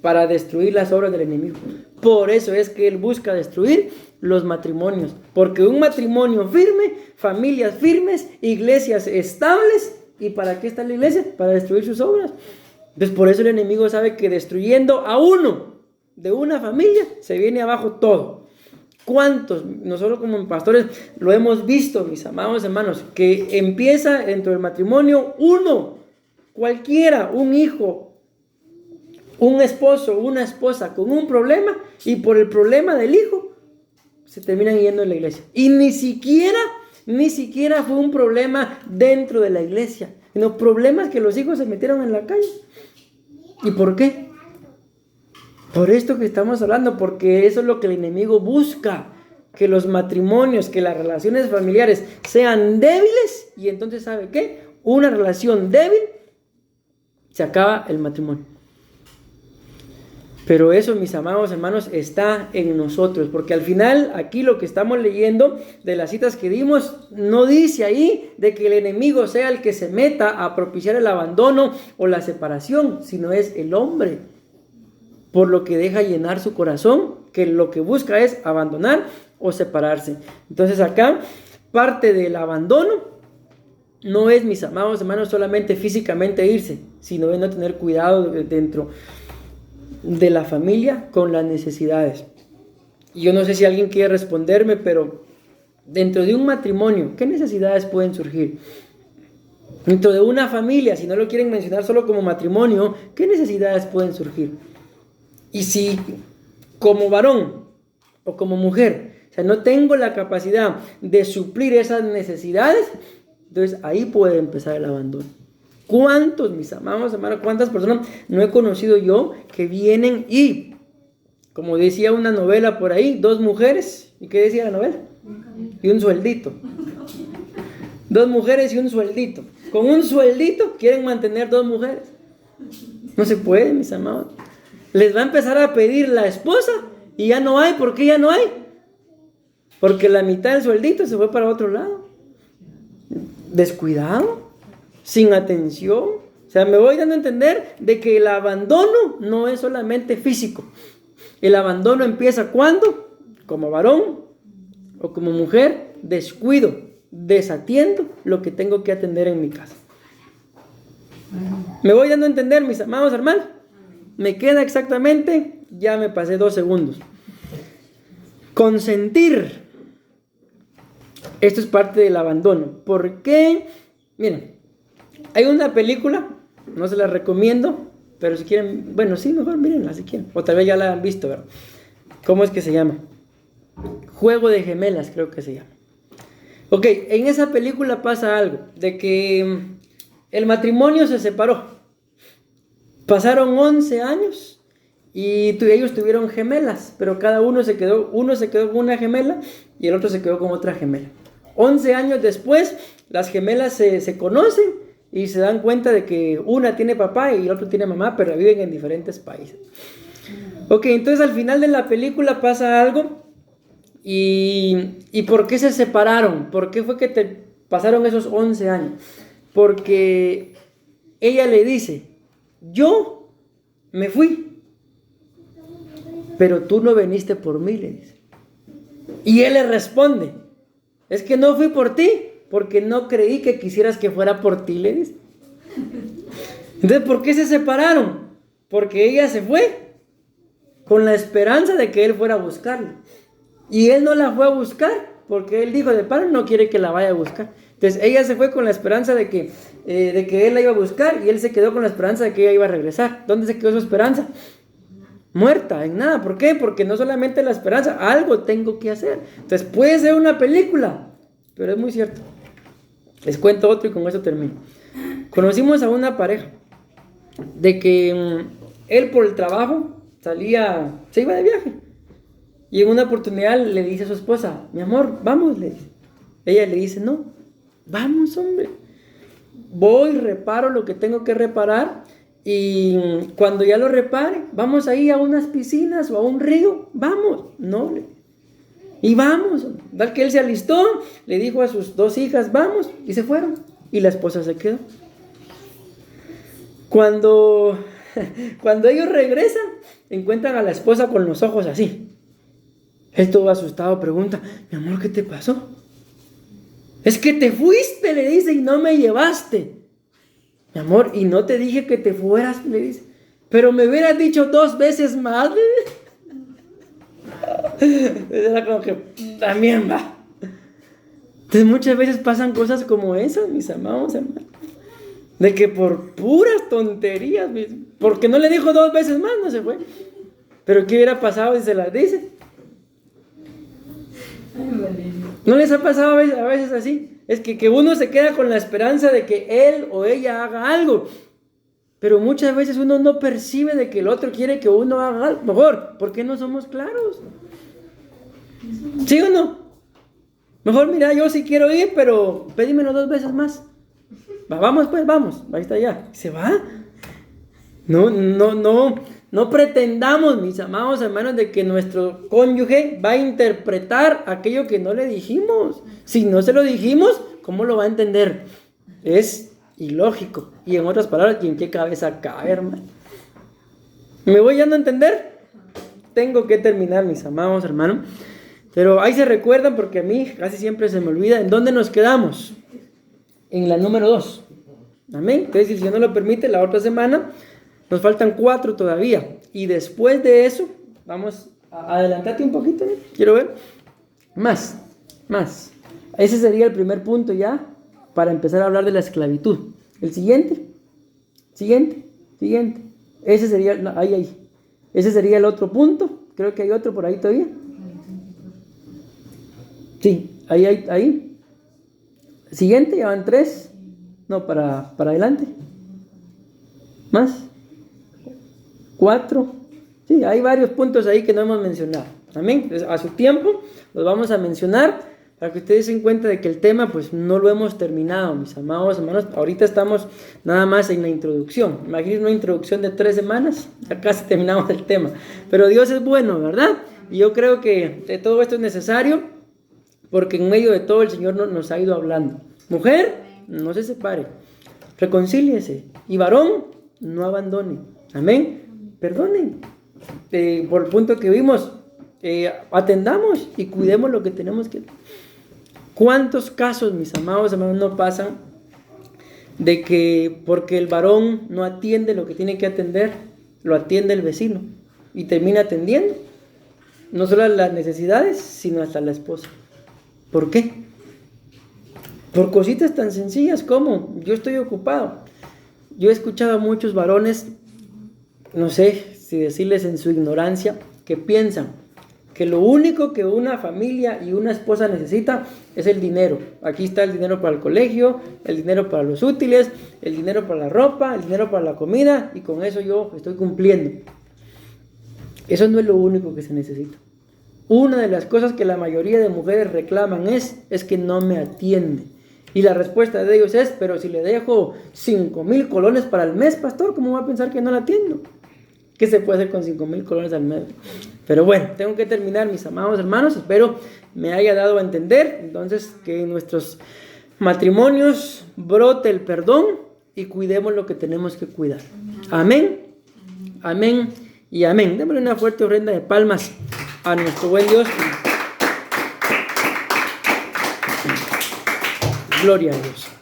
Para destruir las obras del enemigo. Por eso es que él busca destruir los matrimonios. Porque un matrimonio firme, familias firmes, iglesias estables. ¿Y para qué está la iglesia? Para destruir sus obras. Entonces por eso el enemigo sabe que destruyendo a uno de una familia se viene abajo todo. ¿Cuántos? Nosotros como pastores lo hemos visto, mis amados hermanos, que empieza dentro del matrimonio uno, cualquiera, un hijo, un esposo, una esposa con un problema y por el problema del hijo se terminan yendo de la iglesia. Y ni siquiera fue un problema dentro de la iglesia, sino problemas que los hijos se metieron en la calle. ¿Y por qué? Por esto que estamos hablando, porque eso es lo que el enemigo busca, que los matrimonios, que las relaciones familiares sean débiles. Y entonces, ¿sabe qué? Una relación débil, se acaba el matrimonio. Pero eso, mis amados hermanos, está en nosotros, porque al final aquí lo que estamos leyendo de las citas que dimos, no dice ahí de que el enemigo sea el que se meta a propiciar el abandono o la separación, sino es el hombre, por lo que deja llenar su corazón, que lo que busca es abandonar o separarse. Entonces acá, parte del abandono no es, mis amados hermanos, solamente físicamente irse, sino es no tener cuidado dentro de la familia con las necesidades. Y yo no sé si alguien quiere responderme, pero dentro de un matrimonio, ¿qué necesidades pueden surgir? Dentro de una familia, si no lo quieren mencionar solo como matrimonio, ¿qué necesidades pueden surgir? Y si como varón o como mujer, o sea, no tengo la capacidad de suplir esas necesidades, entonces ahí puede empezar el abandono. ¿Cuántos, mis amados hermanos, cuántas personas no he conocido yo que vienen y, como decía una novela por ahí, 2 mujeres, ¿y qué decía la novela? Y un sueldito. 2 mujeres y un sueldito. Con un sueldito quieren mantener 2 mujeres. No se puede, mis amados. Les va a empezar a pedir la esposa y ya no hay. ¿Por qué ya no hay? Porque la mitad del sueldito se fue para otro lado. Descuidado, sin atención. O sea, me voy dando a entender de que el abandono no es solamente físico. El abandono empieza cuando, como varón o como mujer, descuido, desatiendo lo que tengo que atender en mi casa. Me voy dando a entender, mis amados hermanos. Me queda exactamente, ya me pasé 2 segundos. Consentir. Esto es parte del abandono. ¿Por qué? Miren, hay una película, no se la recomiendo, pero si quieren, bueno, sí, mejor mírenla si quieren. O tal vez ya la han visto, ¿verdad? ¿Cómo es que se llama? Juego de gemelas, creo que se llama. Ok, en esa película pasa algo, de que el matrimonio se separó. Pasaron 11 años y ellos tuvieron gemelas, pero cada uno se quedó con una gemela y el otro se quedó con otra gemela. 11 años después, las gemelas se conocen y se dan cuenta de que una tiene papá y el otro tiene mamá, pero viven en diferentes países. Ok, entonces al final de la película pasa algo. ¿Y por qué se separaron? ¿Por qué fue que pasaron esos 11 años? Porque ella le dice, yo me fui, pero tú no viniste por mí, le dice. Y él le responde, es que no fui por ti, porque no creí que quisieras que fuera por ti, le dice. Entonces, ¿por qué se separaron? Porque ella se fue con la esperanza de que él fuera a buscarla. Y él no la fue a buscar, porque él dijo, de paro no quiere que la vaya a buscar. Entonces ella se fue con la esperanza de que él la iba a buscar, y él se quedó con la esperanza de que ella iba a regresar. ¿Dónde se quedó su esperanza? Muerta, en nada. ¿Por qué? Porque no solamente la esperanza, algo tengo que hacer. Entonces puede ser una película, pero es muy cierto. Les cuento otro y con eso termino. Conocimos a una pareja de que él por el trabajo se iba de viaje. Y en una oportunidad le dice a su esposa, mi amor, vamos, le dice. Ella le dice, no, vamos, hombre. Voy, reparo lo que tengo que reparar y cuando ya lo repare, vamos ahí a unas piscinas o a un río, vamos. No, y vamos. Tal que él se alistó, le dijo a sus 2 hijas, vamos, y se fueron. Y la esposa se quedó. Cuando ellos regresan, encuentran a la esposa con los ojos así. Él todo asustado pregunta, mi amor, ¿qué te pasó? Es que te fuiste, le dice, y no me llevaste. Mi amor, y no te dije que te fueras, le dice. Pero me hubieras dicho 2 veces más, le dice. Era como que también va. Entonces muchas veces pasan cosas como esas, mis amados hermanos. De que por puras tonterías, porque no le dijo 2 veces más, no se fue. Pero ¿qué hubiera pasado si se las dice? ¿No les ha pasado a veces así? Es que uno se queda con la esperanza de que él o ella haga algo, pero muchas veces uno no percibe de que el otro quiere que uno haga algo. Mejor, ¿por qué no somos claros? ¿Sí o no? Mejor, mira, yo sí quiero ir, pero pedímelo 2 veces más. Vamos pues, vamos, ahí está ya. ¿Se va? No pretendamos, mis amados hermanos, de que nuestro cónyuge va a interpretar aquello que no le dijimos. Si no se lo dijimos, ¿cómo lo va a entender? Es ilógico. Y en otras palabras, ¿en qué cabeza cabe, hermano? ¿Me voy dando a entender? Tengo que terminar, mis amados hermanos. Pero ahí se recuerdan, porque a mí casi siempre se me olvida. ¿En dónde nos quedamos? En la número 2. Amén. Entonces, si el Señor nos lo permite, la otra semana nos faltan 4 todavía. Y después de eso, vamos a adelantarte un poquito, ¿eh? Quiero ver. Más. Ese sería el primer punto ya para empezar a hablar de la esclavitud. El siguiente. Ese sería, no, ahí. Ese sería el otro punto. Creo que hay otro por ahí todavía. Sí, ahí. Siguiente, ya van 3. No, para adelante. Más. 4. Sí, hay varios puntos ahí que no hemos mencionado. Amén. Entonces, a su tiempo los vamos a mencionar para que ustedes se den cuenta de que el tema pues no lo hemos terminado, mis amados hermanos. Ahorita estamos nada más en la introducción. Imagínense una introducción de 3 semanas, ya casi terminamos el tema. Pero Dios es bueno, ¿verdad? Y yo creo que de todo esto es necesario, porque en medio de todo el Señor nos ha ido hablando. Mujer, no se separe, reconcíliese. Y varón, no abandone. Amén. Perdonen. Por el punto que vimos, atendamos y cuidemos lo que tenemos que. ¿Cuántos casos, mis amados hermanos, no pasan de que porque el varón no atiende lo que tiene que atender, lo atiende el vecino y termina atendiendo no solo las necesidades, sino hasta la esposa? ¿Por qué? Por cositas tan sencillas como yo estoy ocupado. Yo he escuchado a muchos varones, no sé si decirles en su ignorancia, que piensan que lo único que una familia y una esposa necesita es el dinero. Aquí está el dinero para el colegio, el dinero para los útiles, el dinero para la ropa, el dinero para la comida, y con eso yo estoy cumpliendo. Eso no es lo único que se necesita. Una de las cosas que la mayoría de mujeres reclaman es que no me atiende. Y la respuesta de ellos es: pero si le dejo 5,000 colones para el mes, pastor, ¿cómo va a pensar que no la atiendo? ¿Qué se puede hacer con 5,000 colones al mes? Pero bueno, tengo que terminar, mis amados hermanos. Espero me haya dado a entender. Entonces, que en nuestros matrimonios brote el perdón y cuidemos lo que tenemos que cuidar. Amén, amén y amén. Démosle una fuerte ofrenda de palmas a nuestro buen Dios. Gloria a Dios.